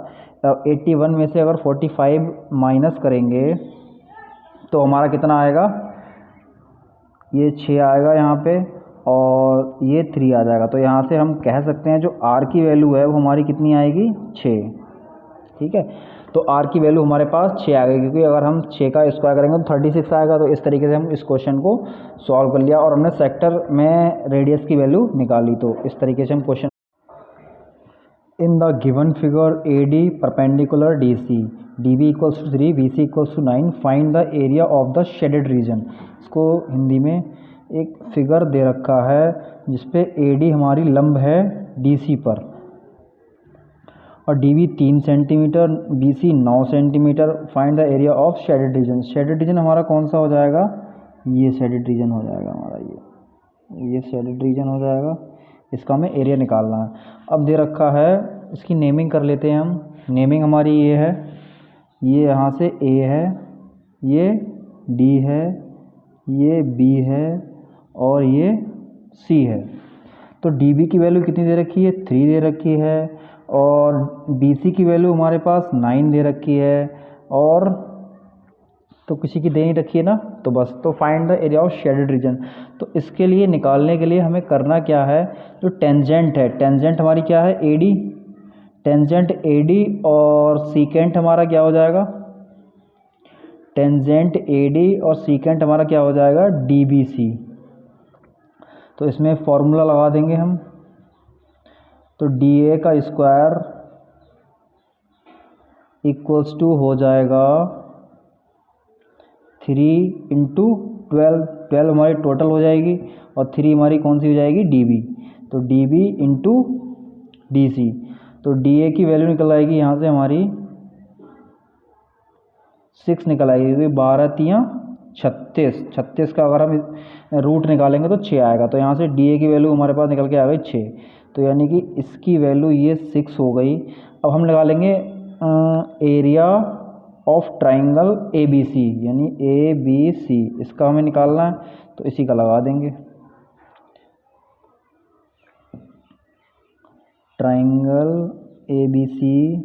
81 में से अगर 45 माइनस करेंगे तो हमारा कितना आएगा, ये 6 आएगा यहाँ पे, और ये 3 आ जाएगा। तो यहाँ से हम कह सकते हैं जो r की वैल्यू है वो हमारी कितनी आएगी, 6। ठीक है, तो r की वैल्यू हमारे पास 6 आ गई, क्योंकि अगर हम 6 का स्क्वायर करेंगे तो 36 आएगा। तो इस तरीके से हम इस क्वेश्चन को सॉल्व कर लिया और हमने सेक्टर में रेडियस की वैल्यू निकाली। तो इस तरीके से हम question, in the given figure A D perpendicular D C, D B equals to 3, B C equals to 9, find the area of the shaded region. इसको हिंदी में एक फिगर दे रखा है जिसपे ए डी हमारी लंब है डी सी पर, और D B 3 centimetre, B C 9 centimetre. Find the area of shaded region. Shaded region हमारा कौन सा हो जाएगा, ये शेडेड रीजन हो जाएगा हमारा, ये शेडेड रीजन हो जाएगा। इसका हमें एरिया निकालना है। अब दे रखा है, इसकी नेमिंग कर लेते हैं हम। नेमिंग हमारी ये है, ये यहाँ से ए है, ये डी है, ये बी है और ये सी है। तो डी बी की वैल्यू कितनी दे रखी है, 3 दे रखी है, और बी सी की वैल्यू हमारे पास 9 दे रखी है, और तो किसी की दे नहीं रखी है ना, तो बस। तो find the area of shaded reason. तो इसके लिए निकालने के लिए हमें करना क्या है, जो टेंजेंट है, टेंजेंट हमारी क्या है, A D, tangent A D, और सीकेंट हमारा क्या हो जाएगा, टेंजेंट ए डी और सीकेंट हमारा क्या हो जाएगा, डी बी सी। तो इसमें फॉर्मूला लगा देंगे हम। तो डी ए का स्क्वायर इक्वल्स टू हो जाएगा 3 इंटू 12, 12 हमारी टोटल हो जाएगी, और 3 हमारी कौन सी हो जाएगी, डी बी। तो D B into D C. तो डी ए की वैल्यू निकल आएगी यहाँ से हमारी 6 निकल आएगी, क्योंकि 12 तियाँ 36, 36 का अगर हम रूट निकालेंगे तो 6 आएगा। तो यहाँ से डी ए की वैल्यू हमारे पास निकल के आ गई 6। तो यानी कि इसकी वैल्यू ये 6 हो गई। अब हम लगा लेंगे area of triangle A B C, यानी ए बी सी, इसका हमें निकालना है, तो इसी का लगा देंगे। ट्राइंगल ए बी सी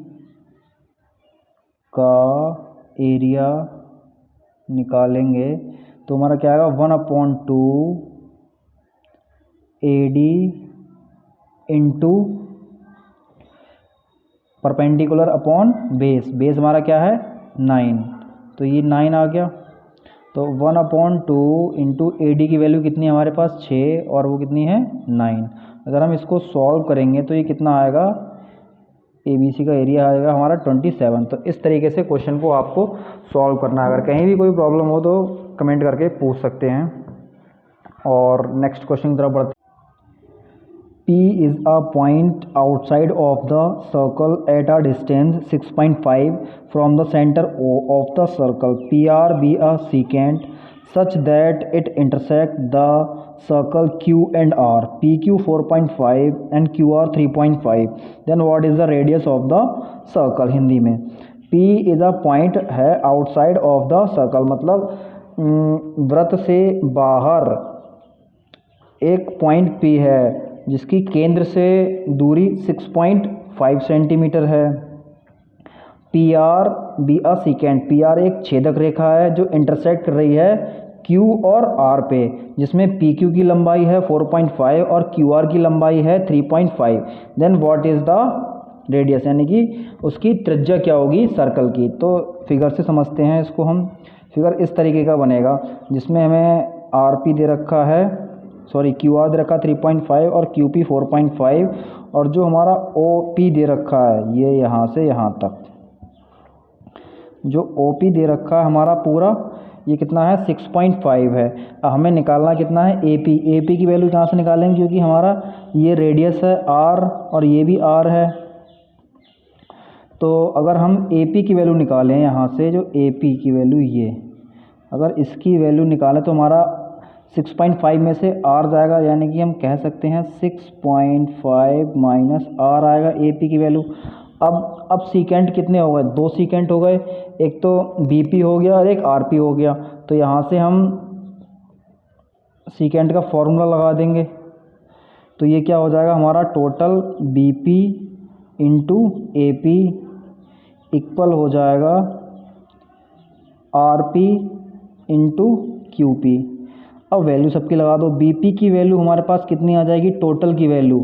का एरिया निकालेंगे तो हमारा क्या आएगा, 1/2 A D into perpendicular upon base. Base हमारा क्या है, 9, तो ये 9 आ गया। तो 1/2 इंटू ए डी की वैल्यू कितनी है हमारे पास, 6, और वो कितनी है, 9। अगर हम इसको सॉल्व करेंगे तो ये कितना आएगा, ए बी सी का एरिया आएगा हमारा 27। तो इस तरीके से क्वेश्चन को आपको सॉल्व करना है। अगर कहीं भी कोई प्रॉब्लम हो तो कमेंट करके पूछ सकते हैं। और नेक्स्ट क्वेश्चन की तरफ बढ़ते हैं। P is a point outside of the circle at a distance 6.5 from the center of the circle. PR be a secant such that it intersect the circle Q and R. PQ 4.5 and QR 3.5. Then what is the radius of the circle? Hindi में P is a point है outside of the circle, मतलब वृत्त से बाहर एक point P है जिसकी केंद्र से दूरी 6.5 सेंटीमीटर है। P R be a secant, P R एक छेदक रेखा है जो इंटरसेक्ट कर रही है क्यू और आर पे, जिसमें पी क्यू की लंबाई है 4.5 और क्यू आर की लंबाई है 3.5। Then what is the radius, यानी कि उसकी त्रिज्या क्या होगी सर्कल की। तो फिगर से समझते हैं इसको हम। फिगर इस तरीके का बनेगा जिसमें हमें आर पी दे रखा है, सॉरी क्यू आर दे रखा 3.5 और क्यू पी 4.5, और जो हमारा ओ पी दे रखा है ये यहाँ से यहाँ तक, जो ओ पी दे रखा है हमारा पूरा ये कितना है 6.5 है। हमें निकालना कितना है ए पी। ए पी की वैल्यू कहाँ से निकालेंगे, क्योंकि हमारा ये रेडियस है आर और ये भी आर है। तो अगर हम ए पी की वैल्यू निकालें यहाँ से, जो ए पी की वैल्यू ये, अगर इसकी वैल्यू निकालें तो हमारा 6.5 में से आर जाएगा, यानी कि हम कह सकते हैं 6.5 माइनस आर आएगा ए पी की वैल्यू। अब सीकेंट कितने हो गए, 2 सीकेंट हो गए, एक तो बी पी हो गया और एक आर पी हो गया। तो यहाँ से हम सीकेंट का फॉर्मूला लगा देंगे। तो ये क्या हो जाएगा हमारा, total B P into A P equal हो जाएगा R P into Q P. अब वैल्यू सबकी लगा दो। बीपी की वैल्यू हमारे पास कितनी आ जाएगी, टोटल की वैल्यू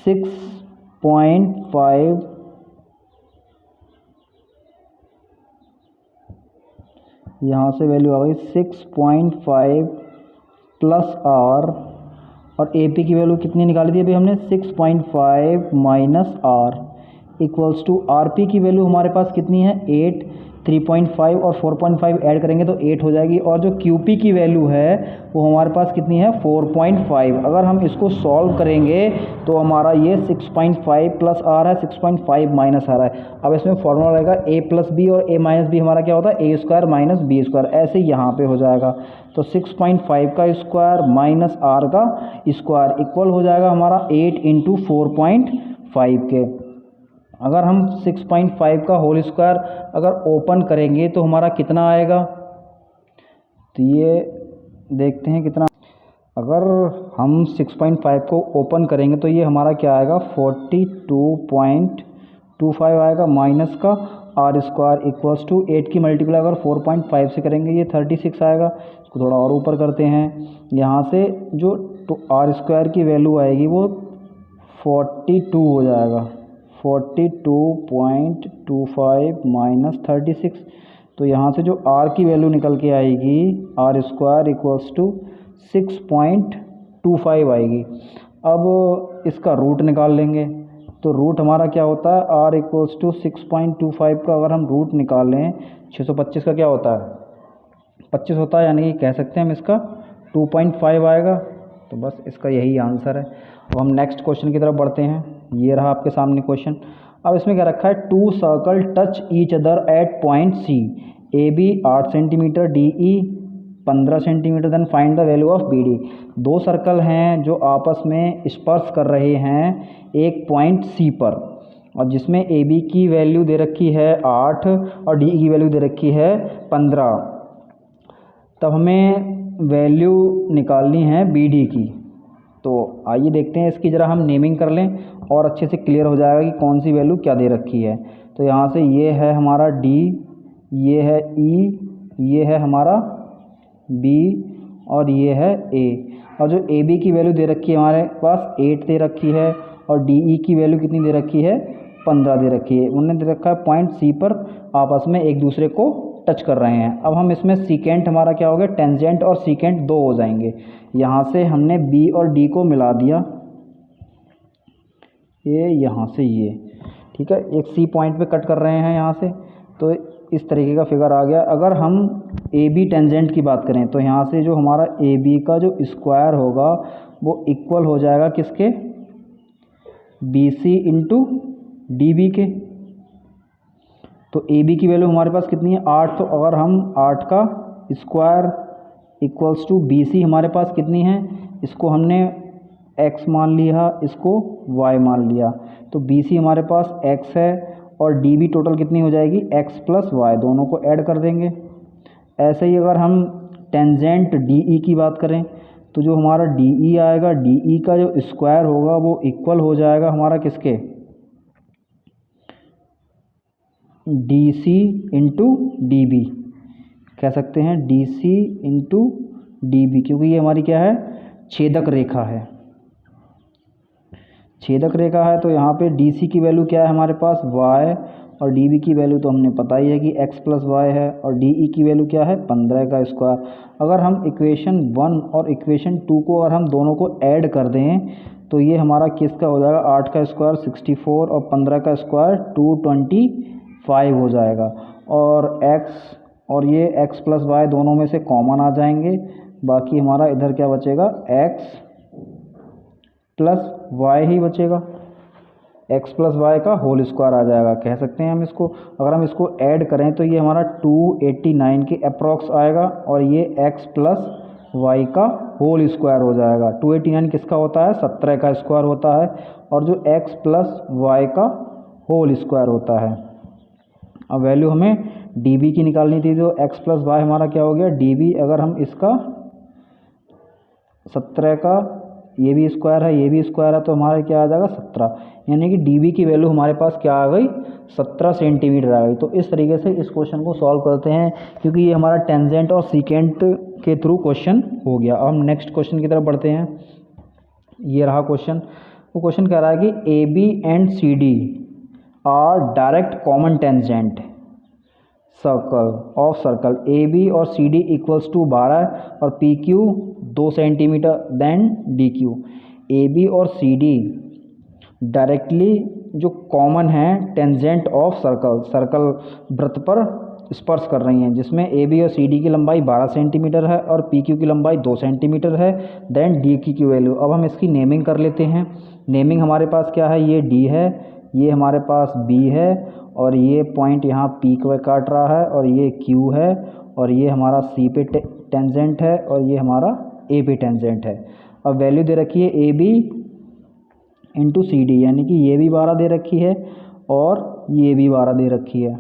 6.5 यहाँ से वैल्यू आ गई 6.5 प्लस आर, और ए पी की वैल्यू कितनी निकाली थी अभी हमने, 6.5 minus R equals to R P की वैल्यू हमारे पास कितनी है 8, 3.5 और 4.5 ऐड करेंगे तो 8 हो जाएगी। और जो क्यू पी की वैल्यू है वो हमारे पास कितनी है 4.5। अगर हम इसको सॉल्व करेंगे तो हमारा ये 6.5 प्लस आर है, 6.5 माइनस आर है। अब इसमें फॉर्मूला रहेगा ए प्लस बी, और ए माइनस बी हमारा क्या होता है ए स्क्वायर माइनस बी स्क्वायर, ऐसे ही यहाँ पे हो जाएगा। तो 6.5 का स्क्वायर माइनस आर का स्क्वायर इक्वल हो जाएगा हमारा 8 इंटू 4.5 के। अगर हम 6.5 का होल स्क्वायर अगर ओपन करेंगे तो हमारा कितना आएगा, तो ये देखते हैं कितना, अगर हम 6.5 को ओपन करेंगे तो ये हमारा क्या आएगा 42.25 आएगा, माइनस का आर स्क्वायर इक्वल्स टू 8 की मल्टीप्लाई अगर 4.5 से करेंगे ये 36 आएगा। इसको थोड़ा और ऊपर करते हैं, यहाँ से जो आर स्क्वायर की वैल्यू आएगी वो 42 हो जाएगा, 42.25 माइनस 36। तो यहाँ से जो r की वैल्यू निकल के आएगी आर स्क्वायर इक्वल्स टू 6.25 आएगी। अब इसका रूट निकाल लेंगे, तो रूट हमारा क्या होता है r इक्वल्स टू 6.25 का अगर हम रूट निकालें 625 का क्या होता है 25 होता है, यानी कि कह सकते हैं हम इसका 2.5 आएगा। तो बस इसका यही आंसर है। अब हम नेक्स्ट क्वेश्चन की तरफ बढ़ते हैं। ये रहा आपके सामने क्वेश्चन। अब इसमें क्या रखा है, 2 circle touch each other at point C, A B 8 centimetre, D E 15 centimetre, then find the value of B D. दो सर्कल हैं जो आपस में स्पर्श कर रहे हैं एक पॉइंट सी पर, और जिसमें ए बी की वैल्यू दे रखी है 8 और डी की वैल्यू दे रखी है 15। तब हमें वैल्यू निकालनी है बी डी की। तो आइए देखते हैं, इसकी ज़रा हम नेमिंग कर लें और अच्छे से क्लियर हो जाएगा कि कौन सी वैल्यू क्या दे रखी है। तो यहाँ से ये है हमारा डी, ये है ई, ये है हमारा बी और ये है ए। और जो ए बी की वैल्यू दे रखी है हमारे पास 8 दे रखी है, और डी ई की वैल्यू कितनी दे रखी है 15 दे रखी है। उन्होंने दे रखा है पॉइंट सी पर आपस में एक दूसरे को टच कर रहे हैं। अब हम इसमें सीकेंट हमारा क्या हो गया, टेंजेंट और सीकेंट दो हो जाएंगे। यहाँ से हमने बी और डी को मिला दिया, ये यहाँ से ये, ठीक है, एक सी पॉइंट पे कट कर रहे हैं यहाँ से, तो इस तरीके का फिगर आ गया। अगर हम ए बी टेंजेंट की बात करें तो यहाँ से जो हमारा ए बी का जो स्क्वायर होगा वो इक्वल हो जाएगा किसके, B C into D B के। तो ए बी की वैल्यू हमारे पास कितनी है 8, तो अगर हम 8 का square equals to B C हमारे पास कितनी है, इसको हमने x मान लिया, इसको y मान लिया, तो बी सी हमारे पास x है और डी बी टोटल कितनी हो जाएगी x प्लस वाई, दोनों को ऐड कर देंगे। ऐसे ही अगर हम टेंजेंट डी ई की बात करें तो जो हमारा डी ई आएगा, डी ई का जो स्क्वायर होगा वो इक्वल हो जाएगा हमारा किसके, D C into D B, कह सकते हैं D C into D B, क्योंकि ये हमारी क्या है छेदक रेखा है, छेदक रेखा है। तो यहाँ पे डी सी की वैल्यू क्या है हमारे पास y, और डी बी की वैल्यू तो हमने पता ही है कि x प्लस वाई है, और डी ई की वैल्यू क्या है 15 का स्क्वायर। अगर हम इक्वेशन 1 और इक्वेशन 2 को अगर हम दोनों को ऐड कर दें तो ये हमारा किसका हो जाएगा, 8 का स्क्वायर 64 और 15 का स्क्वायर 225 हो जाएगा। और x और ये x प्लस वाई दोनों में से कॉमन आ जाएंगे, बाकी हमारा इधर क्या बचेगा x प्लस वाई ही बचेगा, x प्लस वाई का होल स्क्वायर आ जाएगा, कह सकते हैं हम इसको। अगर हम इसको ऐड करें तो ये हमारा 289 के अप्रॉक्स आएगा, और ये x प्लस वाई का होल स्क्वायर हो जाएगा। 289 किसका होता है 17 का स्क्वायर होता है, और जो x प्लस वाई का होल स्क्वायर होता है। अब वैल्यू हमें डी बी की निकालनी थी, जो x प्लस वाई हमारा क्या हो गया डी बी। अगर हम इसका 17 का ये भी स्क्वायर है, ये भी स्क्वायर है, तो हमारा क्या आ जाएगा 17, यानी कि डी बी की वैल्यू हमारे पास क्या आ गई 17 सेंटीमीटर आ गई। तो इस तरीके से इस क्वेश्चन को सॉल्व करते हैं, क्योंकि ये हमारा टेंजेंट और सीकेंट के थ्रू क्वेश्चन हो गया। अब हम नेक्स्ट क्वेश्चन की तरफ बढ़ते हैं। ये रहा क्वेश्चन। वो क्वेश्चन कह रहा है कि A B and C D are direct common tangent circle of circle A B और सी डी इक्वल्स टू 12 और P Q 2 centimetre, then D Q. A B और सी डी डायरेक्टली जो common है tangent of circle, circle वृत्त पर स्पर्श कर रही हैं, जिसमें ए बी और सी डी की लंबाई 12 सेंटीमीटर है और पी क्यू की लंबाई 2 सेंटीमीटर है, देन डी की वैल्यू। अब हम इसकी नेमिंग कर लेते हैं। नेमिंग हमारे पास क्या है, ये डी है, ये हमारे पास बी है, और ये पॉइंट यहाँ पी को काट रहा है, और ये क्यू है, और ये हमारा सी पे टेंजेंट है, और ये हमारा ए पे टेंजेंट है। अब वैल्यू दे रखी है A B into C D, यानी कि ये भी 12 दे रखी है और ये भी 12 दे रखी है,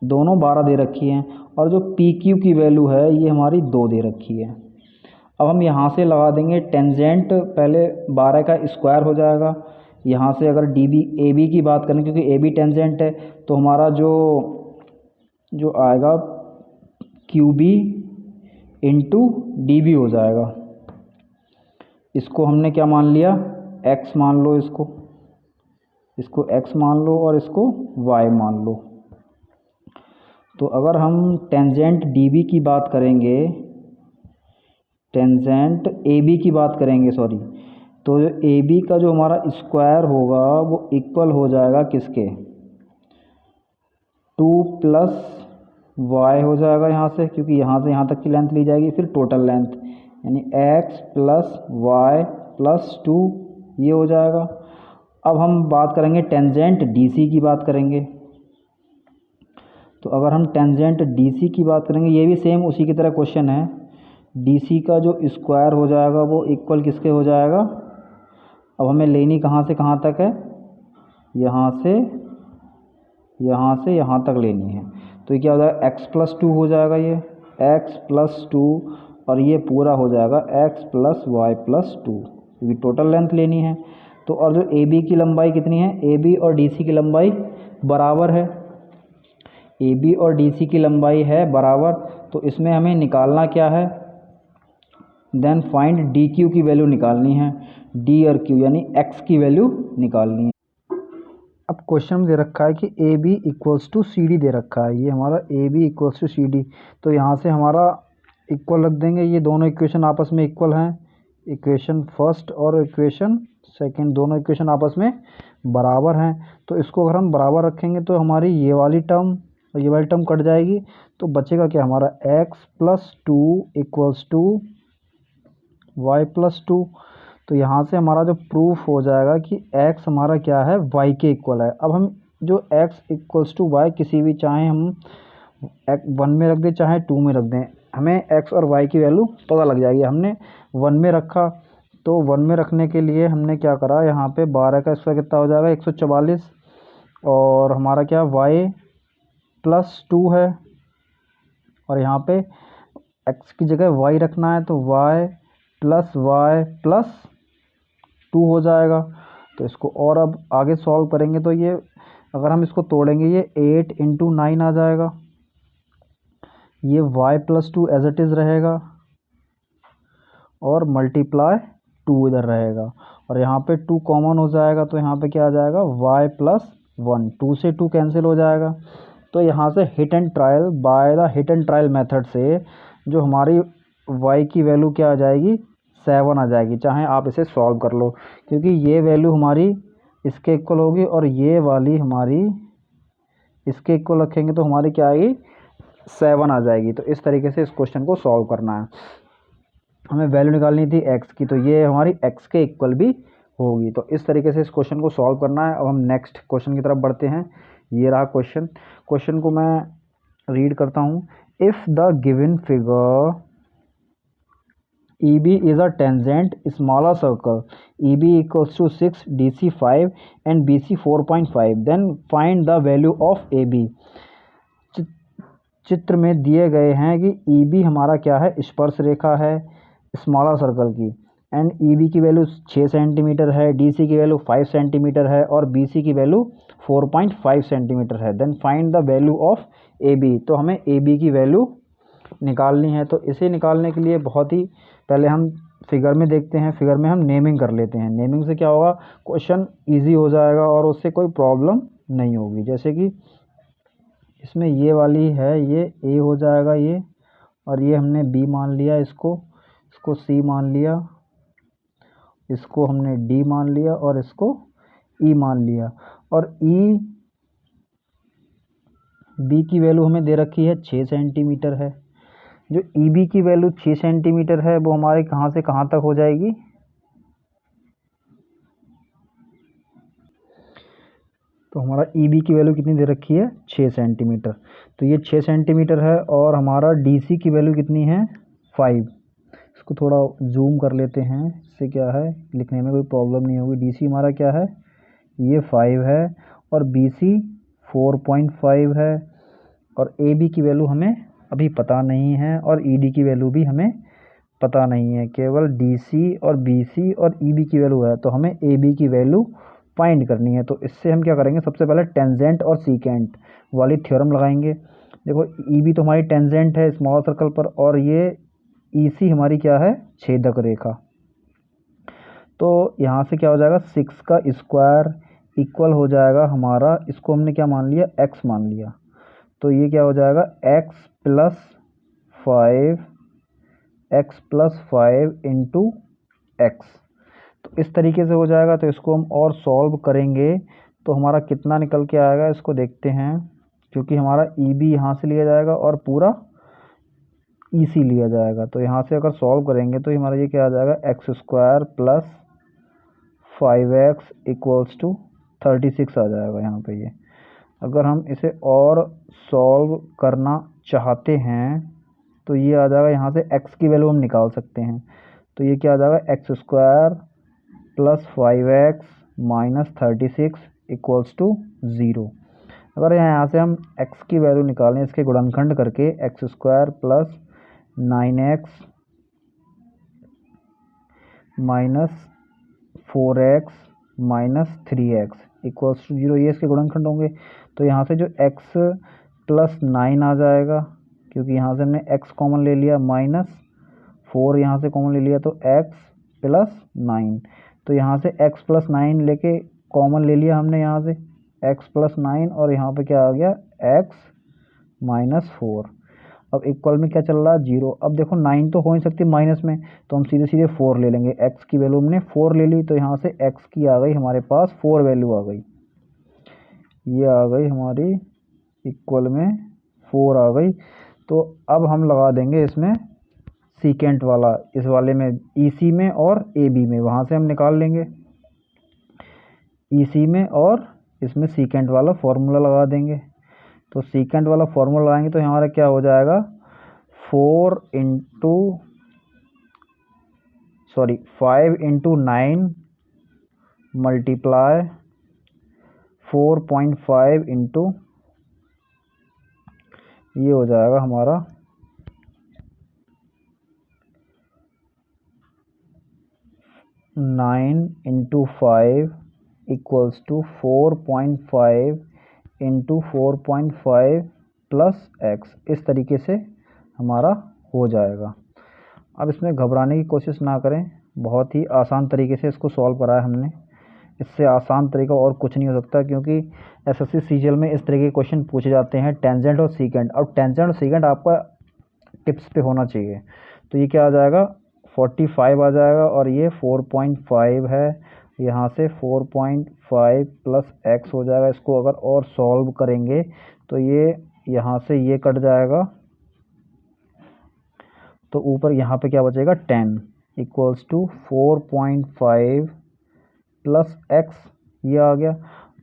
दोनों 12 दे रखी हैं। और जो पी क्यू की वैल्यू है ये हमारी 2 दे रखी है। अब हम यहाँ से लगा देंगे टेंजेंट, पहले 12 का स्क्वायर हो जाएगा। यहाँ से अगर डी बी ए बी की बात करें, क्योंकि ए बी टेंजेंट है, तो हमारा जो आएगा Q B into D B हो जाएगा। इसको हमने क्या मान लिया, x मान लो, इसको x मान लो और इसको y मान लो। तो अगर हम टेंजेंट dB की बात करेंगे, टेंजेंट AB की बात करेंगे सॉरी, तो AB का जो हमारा स्क्वायर होगा वो इक्वल हो जाएगा किसके, 2 प्लस y हो जाएगा यहाँ से, क्योंकि यहाँ से यहाँ तक की लेंथ ली जाएगी, फिर टोटल लेंथ यानी x प्लस y प्लस 2 ये हो जाएगा। अब हम बात करेंगे टेंजेंट DC की बात करेंगे। तो अगर हम टेंजेंट DC की बात करेंगे, ये भी सेम उसी की तरह क्वेश्चन है। DC का जो स्क्वायर हो जाएगा वो इक्वल किसके हो जाएगा। अब हमें लेनी कहाँ से कहाँ तक है, यहाँ से यहाँ तक लेनी है। तो ये क्या हो जाएगा, x प्लस 2 हो जाएगा, ये x प्लस 2, और ये पूरा हो जाएगा x प्लस वाई प्लस 2, क्योंकि टोटल लेंथ लेनी है। तो और जो AB की लंबाई कितनी है, AB और DC की लंबाई बराबर है, AB और DC की लंबाई है बराबर। तो इसमें हमें निकालना क्या है, देन फाइंड DQ की वैल्यू निकालनी है, D और Q यानी X की वैल्यू निकालनी है। अब क्वेश्चन दे रखा है कि AB इक्वल्स टू CD दे रखा है, ये हमारा AB इक्वल्स टू CD। तो यहाँ से हमारा इक्वल रख देंगे, ये दोनों इक्वेशन आपस में इक्वल हैं, इक्वेशन फर्स्ट और इक्वेशन सेकंड दोनों इक्वेशन आपस में बराबर हैं। तो इसको अगर हम बराबर रखेंगे तो हमारी ये वाली टर्म और ये वाली टर्म कट जाएगी, तो बचेगा क्या हमारा x plus 2 equals to Y plus 2। तो यहाँ से हमारा जो प्रूफ हो जाएगा कि x हमारा क्या है, y के इक्वल है। अब हम जो x इक्वल्स टू वाई किसी भी, चाहे हम 1 में रख दें चाहे 2 में रख दें, हमें x और y की वैल्यू पता लग जाएगी। हमने 1 में रखा, तो 1 में रखने के लिए हमने क्या करा, यहाँ पे 12 का स्क्वायर कितना हो जाएगा, 144, और हमारा क्या y प्लस 2 है, और यहाँ पे x की जगह y रखना है, तो y प्लस 2 हो जाएगा। तो इसको और अब आगे सॉल्व करेंगे तो ये अगर हम इसको तोड़ेंगे, ये 8 इंटू 9 आ जाएगा, ये y plus 2 as it is रहेगा, और मल्टीप्लाई 2 इधर रहेगा, और यहाँ पे 2 कॉमन हो जाएगा, तो यहाँ पे क्या आ जाएगा, y प्लस 1, 2 से 2 कैंसिल हो जाएगा। तो यहाँ से hit and trial, by the hit and trial method से जो हमारी y की वैल्यू क्या आ जाएगी, 7 आ जाएगी। चाहे आप इसे सॉल्व कर लो, क्योंकि ये वैल्यू हमारी इसके इक्वल होगी और ये वाली हमारी इसके इक्वल रखेंगे तो हमारी क्या आएगी, 7 आ जाएगी। तो इस तरीके से इस क्वेश्चन को सॉल्व करना है। हमें वैल्यू निकालनी थी x की, तो ये हमारी x के इक्वल भी होगी। तो इस तरीके से इस क्वेश्चन को सॉल्व करना है। अब हम नेक्स्ट क्वेश्चन की तरफ बढ़ते हैं। ये रहा क्वेश्चन को मैं रीड करता हूँ। If the given figure EB is a tangent smaller circle, EB equals to 6, DC 5 and BC 4.5, then find the value of AB। चित्र में दिए गए हैं कि EB हमारा क्या है, स्पर्श रेखा है स्मॉलर सर्कल की, एंड EB की वैल्यू 6 सेंटीमीटर है, DC की वैल्यू 5 सेंटीमीटर है, और BC की वैल्यू 4.5 सेंटीमीटर है। Then find the value of AB। तो हमें AB की वैल्यू निकालनी है। तो इसे निकालने के लिए बहुत ही पहले हम फिगर में देखते हैं, फिगर में हम नेमिंग कर लेते हैं। नेमिंग से क्या होगा, क्वेश्चन इजी हो जाएगा और उससे कोई प्रॉब्लम नहीं होगी। जैसे कि इसमें ये वाली है, ये ए हो जाएगा ये, और ये हमने बी मान लिया, इसको सी मान लिया, इसको हमने डी मान लिया, और इसको ई मान लिया। और ई बी की वैल्यू हमें दे रखी है 6 सेंटीमीटर है। जो EB की वैल्यू 6 सेंटीमीटर है वो हमारे कहाँ से कहाँ तक हो जाएगी, तो हमारा EB की वैल्यू कितनी दे रखी है, 6 सेंटीमीटर। तो ये 6 सेंटीमीटर है, और हमारा DC की वैल्यू कितनी है, 5। इसको थोड़ा जूम कर लेते हैं, इससे क्या है लिखने में कोई प्रॉब्लम नहीं होगी। DC हमारा क्या है, ये 5 है, और BC 4.5 है, और AB की वैल्यू हमें अभी पता नहीं है और ईडी की वैल्यू भी हमें पता नहीं है, केवल डीसी और बीसी और ईबी की वैल्यू है। तो हमें एबी की वैल्यू फाइंड करनी है। तो इससे हम क्या करेंगे, सबसे पहले टेंजेंट और सीकेंट वाली थ्योरम लगाएंगे। देखो ईबी तो हमारी टेंजेंट है स्मॉल सर्कल पर, और ये ईसी हमारी क्या है, छेदक रेखा। तो यहाँ से क्या हो जाएगा, 6 का स्क्वायर इक्वल हो जाएगा हमारा, इसको हमने क्या मान लिया, x मान लिया। तो ये क्या हो जाएगा, x प्लस 5 इंटू एक्स। तो इस तरीके से हो जाएगा। तो इसको हम और सॉल्व करेंगे तो हमारा कितना निकल के आएगा, इसको देखते हैं। क्योंकि हमारा ई बी यहाँ से लिया जाएगा और पूरा ई सी लिया जाएगा। तो यहाँ से अगर सॉल्व करेंगे तो हमारा ये क्या आ जाएगा, x square plus 5x equals to 36 आ जाएगा यहाँ पे। ये अगर हम इसे और सॉल्व करना चाहते हैं तो ये आ जाएगा, यहाँ से x की वैल्यू हम निकाल सकते हैं। तो ये क्या आ जाएगा, x square plus 5x minus 36 equals to 0। अगर यहाँ से हम x की वैल्यू निकालें इसके गुणनखंड करके, x square plus 9x minus 4x minus 3x equals to 0, ये इसके गुणनखंड होंगे। तो यहाँ से जो x प्लस 9 आ जाएगा, क्योंकि यहाँ से हमने x कॉमन ले लिया, माइनस 4 यहाँ से कॉमन ले लिया, तो x प्लस 9। तो यहाँ से x प्लस 9 लेके कॉमन ले लिया हमने यहाँ से x प्लस 9, और यहाँ पे क्या आ गया, x माइनस 4। अब इक्वल में क्या चल रहा है, 0। अब देखो 9 तो हो नहीं सकती माइनस में, तो हम सीधे सीधे 4 ले लेंगे। x की वैल्यू हमने 4 ले ली, तो यहाँ से x की आ गई हमारे पास 4 वैल्यू आ गई। ये आ गई हमारी इक्वल में 4 आ गई। तो अब हम लगा देंगे इसमें सीकेंट वाला, इस वाले में EC में और AB में, वहाँ से हम निकाल लेंगे EC में, और इसमें सीकेंट वाला फॉर्मूला लगा देंगे। तो सीकेंट वाला फॉर्मूला लगाएंगे तो हमारा क्या हो जाएगा, 5 इंटू 9 मल्टीप्लाई 4.5 इंटू, ये हो जाएगा हमारा 9 into 5 equals to 4.5 into 4.5 plus x। इस तरीके से हमारा हो जाएगा। अब इसमें घबराने की कोशिश ना करें, बहुत ही आसान तरीके से इसको सॉल्व करा है हमने। इससे आसान तरीका और कुछ नहीं हो सकता, क्योंकि एसएससी सीजीएल में इस तरह के क्वेश्चन पूछे जाते हैं, टेंजेंट और सीकेंट। और टेंजेंट और सीकेंट आपका टिप्स पे होना चाहिए। तो ये क्या आ जाएगा, 45 आ जाएगा, और ये 4.5 है, यहाँ से 4.5 प्लस x हो जाएगा। इसको अगर और सॉल्व करेंगे तो ये यहाँ से ये कट जाएगा, तो ऊपर यहाँ पे क्या बचेगा, 10 इक्वल्स टू 4.5 प्लस x, ये आ गया।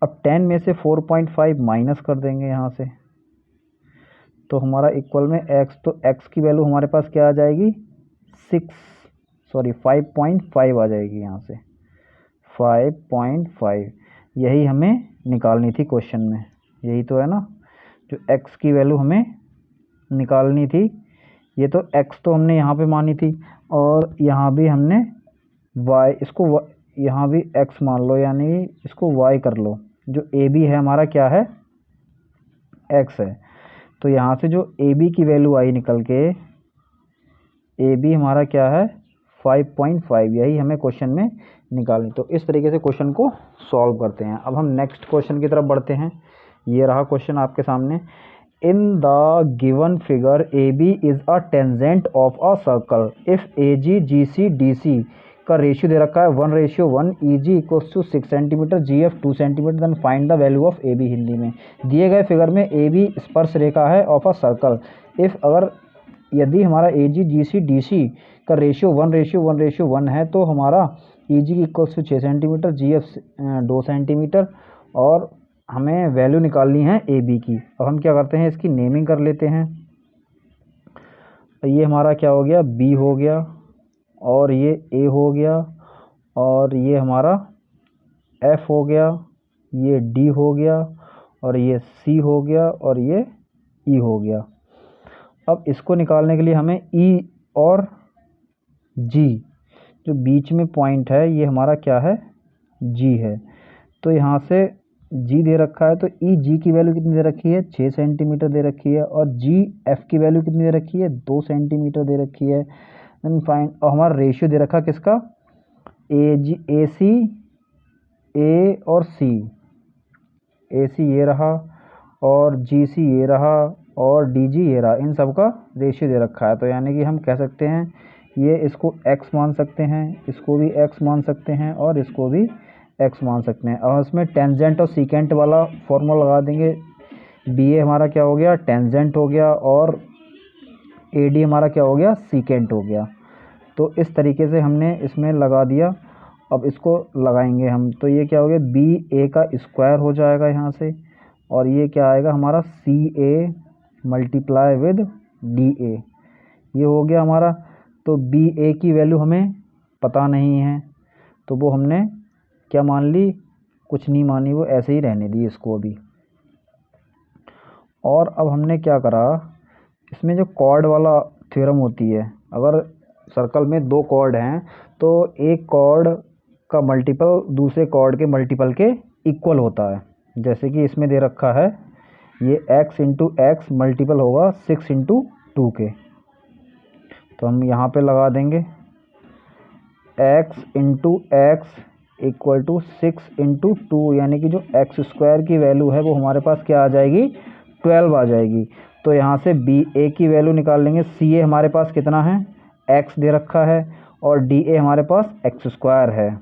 अब 10 में से 4.5 माइनस कर देंगे यहाँ से, तो हमारा इक्वल में x, तो x की वैल्यू हमारे पास क्या आ जाएगी, 5.5 आ जाएगी यहाँ से, 5.5। यही हमें निकालनी थी क्वेश्चन में, यही तो है ना, जो x की वैल्यू हमें निकालनी थी। ये तो x तो हमने यहाँ पे मानी थी, और यहाँ भी हमने y, इसको यहाँ भी x मान लो, यानी इसको y कर लो। जो AB है हमारा क्या है, x है। तो यहाँ से जो AB की वैल्यू आई निकल के, AB हमारा क्या है, 5.5, यही हमें क्वेश्चन में निकालनी। तो इस तरीके से क्वेश्चन को सॉल्व करते हैं। अब हम नेक्स्ट क्वेश्चन की तरफ बढ़ते हैं। ये रहा क्वेश्चन आपके सामने। In the given figure AB is a tangent of a circle if AG GC DC का रेशियो दे रखा है 1:1, EG equals to 6 centimetre, GF 2 centimetre, then find the value of AB। Hindi में दिए गए फिगर में AB स्पर्श रेखा है ऑफ अ सर्कल इफ, अगर यदि हमारा AG GC DC का रेशियो 1:1 है, तो हमारा EG equals to 6 centimetre, GF 2 centimetre, और हमें वैल्यू निकालनी है AB की। अब हम क्या करते हैं, इसकी नेमिंग कर लेते हैं। ये हमारा क्या हो गया, B हो गया, और ये A हो गया, और ये हमारा F हो गया, ये D हो गया, और ये C हो गया, और ये E हो गया। अब इसको निकालने के लिए हमें ई और जी, जो बीच में पॉइंट है ये हमारा क्या है, जी है। तो यहाँ से जी दे रखा है, तो ई जी की वैल्यू कितनी दे रखी है, 6 सेंटीमीटर दे रखी है, और जी एफ की वैल्यू कितनी दे रखी है, 2 सेंटीमीटर दे रखी है। देन फाइंड, और हमारा रेशियो दे रखा किसका, ए जी, ए सी, ए और सी, ए सी ये रहा और जी सी ये रहा और डी जी ये रहा, इन सब का रेशियो दे रखा है। तो यानी कि हम कह सकते हैं ये इसको x मान सकते हैं, इसको भी x मान सकते हैं और इसको भी x मान सकते हैं। और इसमें टेंजेंट और सीकेंट वाला फॉर्मूला लगा देंगे। बी ए हमारा क्या हो गया, टेंजेंट हो गया, और ए डी हमारा क्या हो गया, सीकेंट हो गया। तो इस तरीके से हमने इसमें लगा दिया। अब इसको लगाएंगे हम, तो ये क्या हो गया, बी ए का स्क्वायर हो जाएगा यहाँ से, और ये क्या आएगा हमारा, सी A multiply with D A, ये हो गया हमारा। तो बी ए की वैल्यू हमें पता नहीं है, तो वो हमने क्या मान ली, कुछ नहीं मानी, वो ऐसे ही रहने दी इसको अभी। और अब हमने क्या करा, इसमें जो कॉर्ड वाला थ्योरम होती है, अगर सर्कल में 2 कॉर्ड हैं तो एक कॉर्ड का मल्टीपल दूसरे कॉर्ड के मल्टीपल के इक्वल होता है। जैसे कि इसमें दे रखा है ये x इंटू एक्स मल्टीपल होगा 6 इंटू 2 के, तो हम यहाँ पे लगा देंगे x into x equal to 6 into 2, यानी कि जो एक्स स्क्वायर की वैल्यू है वो हमारे पास क्या आ जाएगी, 12 आ जाएगी। तो यहाँ से बी ए की वैल्यू निकाल लेंगे। सी ए हमारे पास कितना है, x दे रखा है, और डी ए हमारे पास एक्स स्क्वायर है।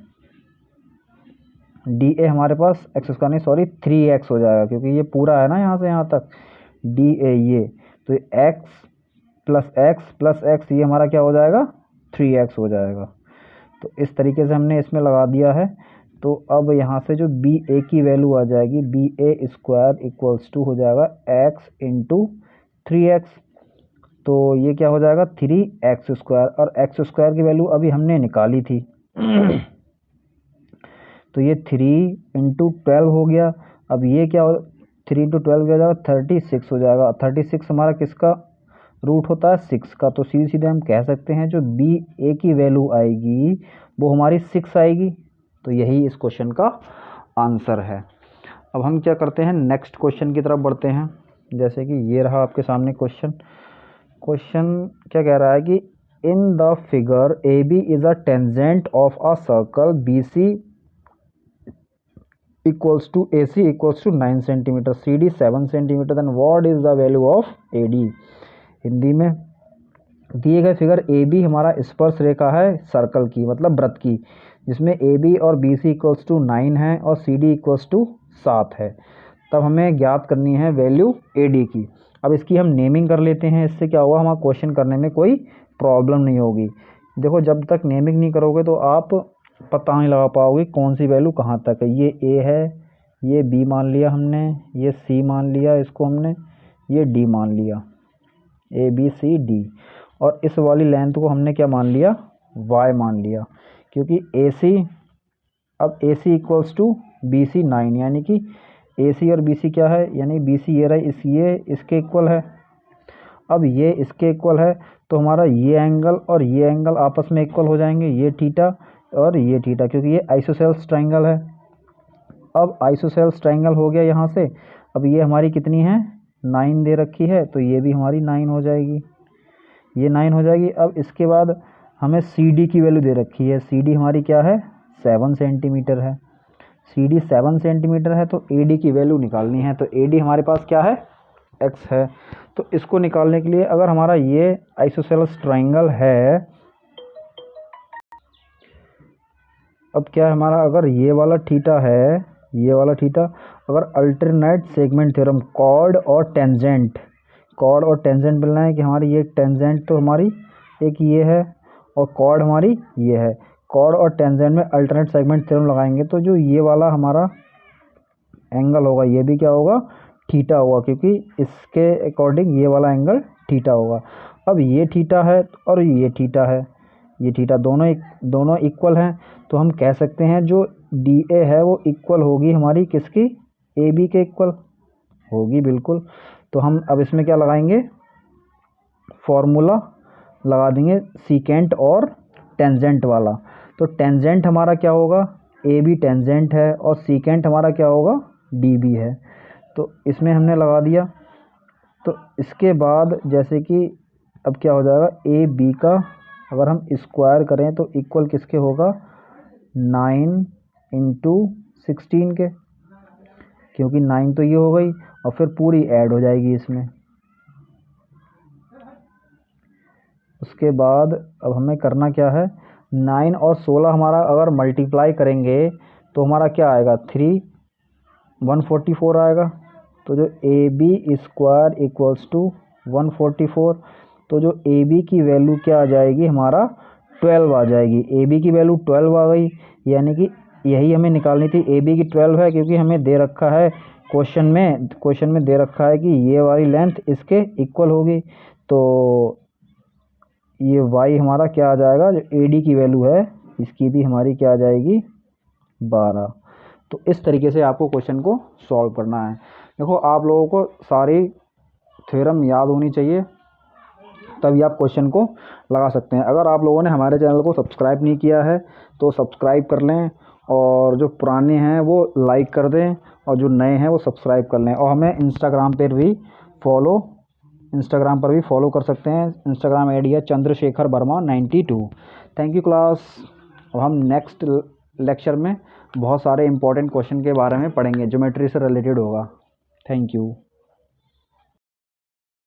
डी ए हमारे पास एक्स स्क्वायर नहीं, सॉरी 3x हो जाएगा, क्योंकि ये पूरा है ना यहाँ से यहाँ तक डी ए ये, तो x प्लस एक्स ये हमारा क्या हो जाएगा, 3x हो जाएगा। तो इस तरीके से हमने इसमें लगा दिया है। तो अब यहाँ से जो बी ए की वैल्यू आ जाएगी, B A square equals to हो जाएगा x इंटू 3x, तो ये क्या हो जाएगा 3x स्क्वायर, और x स्क्वायर की वैल्यू अभी हमने निकाली थी तो ये 3 इंटू 12 हो गया। अब ये क्या हो, 3 इंटू 12 क्या हो जाएगा, 36 हो जाएगा। 36 हमारा किसका रूट होता है, 6 का। तो सीधे सीधे हम कह सकते हैं जो बी ए की वैल्यू आएगी वो हमारी 6 आएगी। तो यही इस क्वेश्चन का आंसर है। अब हम क्या करते हैं, नेक्स्ट क्वेश्चन की तरफ बढ़ते हैं। जैसे कि ये रहा आपके सामने क्वेश्चन क्या कह रहा है कि in the figure A B is a tangent of a circle B C equals to A C equals to 9 centimetre, C D 7 centimetre, then what is the value of A D. Hindi में दिए गए figure A B हमारा स्पर्श रेखा है circle की, मतलब वृत्त की, जिसमें ए बी और बी सी इक्वल्स टू 9 है और सी डी इक्वल्स टू 7 है। तब हमें ज्ञात करनी है वैल्यू ए डी की। अब इसकी हम नेमिंग कर लेते हैं, इससे क्या होगा, हमारा क्वेश्चन करने में कोई प्रॉब्लम नहीं होगी। देखो जब तक नेमिंग नहीं करोगे तो आप पता नहीं लगा पाओगे कौन सी वैल्यू कहाँ तक है। ये ए है, ये बी मान लिया हमने, ये सी मान लिया इसको हमने, ये डी मान लिया, ए बी सी डी, और इस वाली लेंथ को हमने क्या मान लिया, y मान लिया, क्योंकि ए सी, अब ए C equals to B C 9, यानी कि ए सी और बी सी क्या है, यानी बी सी ये रहा, ये इसके इक्वल है। अब ये इसके इक्वल है तो हमारा ये एंगल और ये एंगल आपस में इक्वल हो जाएंगे, ये थीटा और ये थीटा, क्योंकि ये आइसोसेल्स ट्रायंगल है। अब आइसोसेल्स ट्रायंगल हो गया यहाँ से। अब ये हमारी कितनी है, 9 दे रखी है, तो ये भी हमारी 9 हो जाएगी, ये 9 हो जाएगी। अब इसके बाद हमें सी डी की वैल्यू दे रखी है, सी डी हमारी क्या है, 7 सेंटीमीटर है। सी डी 7 सेंटीमीटर है, तो ए डी की वैल्यू निकालनी है। तो ए डी हमारे पास क्या है, x है। तो इसको निकालने के लिए अगर हमारा ये आइसोसेलेस ट्रायंगल है, अब क्या है हमारा, अगर ये वाला थीटा है, ये वाला थीटा, अगर अल्टरनेट सेगमेंट थ्योरम, कॉर्ड और टेंजेंट मिलना है कि हमारी ये टेंजेंट तो हमारी एक ये है और कॉर्ड हमारी ये है, कॉर्ड और टेंजेंट में अल्टरनेट सेगमेंट थ्योरम लगाएंगे तो जो ये वाला हमारा एंगल होगा ये भी क्या होगा, थीटा होगा, क्योंकि इसके अकॉर्डिंग ये वाला एंगल थीटा होगा। अब ये थीटा है और ये थीटा है, ये थीटा दोनों इक्वल हैं, तो हम कह सकते हैं जो डी ए है वो इक्वल होगी हमारी किसकी, ए बी के इक्वल होगी, बिल्कुल। तो हम अब इसमें क्या लगाएंगे, फॉर्मूला लगा देंगे सीकेंट और टेंजेंट वाला। तो टेंजेंट हमारा क्या होगा, ए बी टेंजेंट है और सीकेंट हमारा क्या होगा, डी बी है। तो इसमें हमने लगा दिया। तो इसके बाद जैसे कि अब क्या हो जाएगा, ए बी का अगर हम स्क्वायर करें तो इक्वल किसके होगा, 9 इंटू 16 के, क्योंकि 9 तो ये हो गई और फिर पूरी ऐड हो जाएगी इसमें। उसके बाद अब हमें करना क्या है, 9 और 16 हमारा अगर मल्टीप्लाई करेंगे तो हमारा क्या आएगा, 144 आएगा। तो जो A B square equals to 144, तो जो ए बी की वैल्यू क्या आ जाएगी, हमारा 12 आ जाएगी। ए बी की वैल्यू 12 आ गई, यानी कि यही हमें निकालनी थी। ए बी की 12 है क्योंकि हमें दे रखा है क्वेश्चन में दे रखा है कि ये वाली लेंथ इसके इक्वल होगी। तो ये y हमारा क्या आ जाएगा, जो ए डी की वैल्यू है इसकी भी हमारी क्या आ जाएगी, 12। तो इस तरीके से आपको क्वेश्चन को सॉल्व करना है। देखो आप लोगों को सारी थ्योरम याद होनी चाहिए, तभी आप क्वेश्चन को लगा सकते हैं। अगर आप लोगों ने हमारे चैनल को सब्सक्राइब नहीं किया है तो सब्सक्राइब कर लें, और जो पुराने हैं वो लाइक कर दें, और जो नए हैं वो सब्सक्राइब कर लें। और हमें इंस्टाग्राम पर भी फॉलो कर सकते हैं। इंस्टाग्राम आईडी है Chandrashekhar Verma 92। Thank you class. अब हम नेक्स्ट लेक्चर में बहुत सारे इंपॉर्टेंट क्वेश्चन के बारे में पढ़ेंगे, ज्योमेट्री से रिलेटेड होगा। Thank you.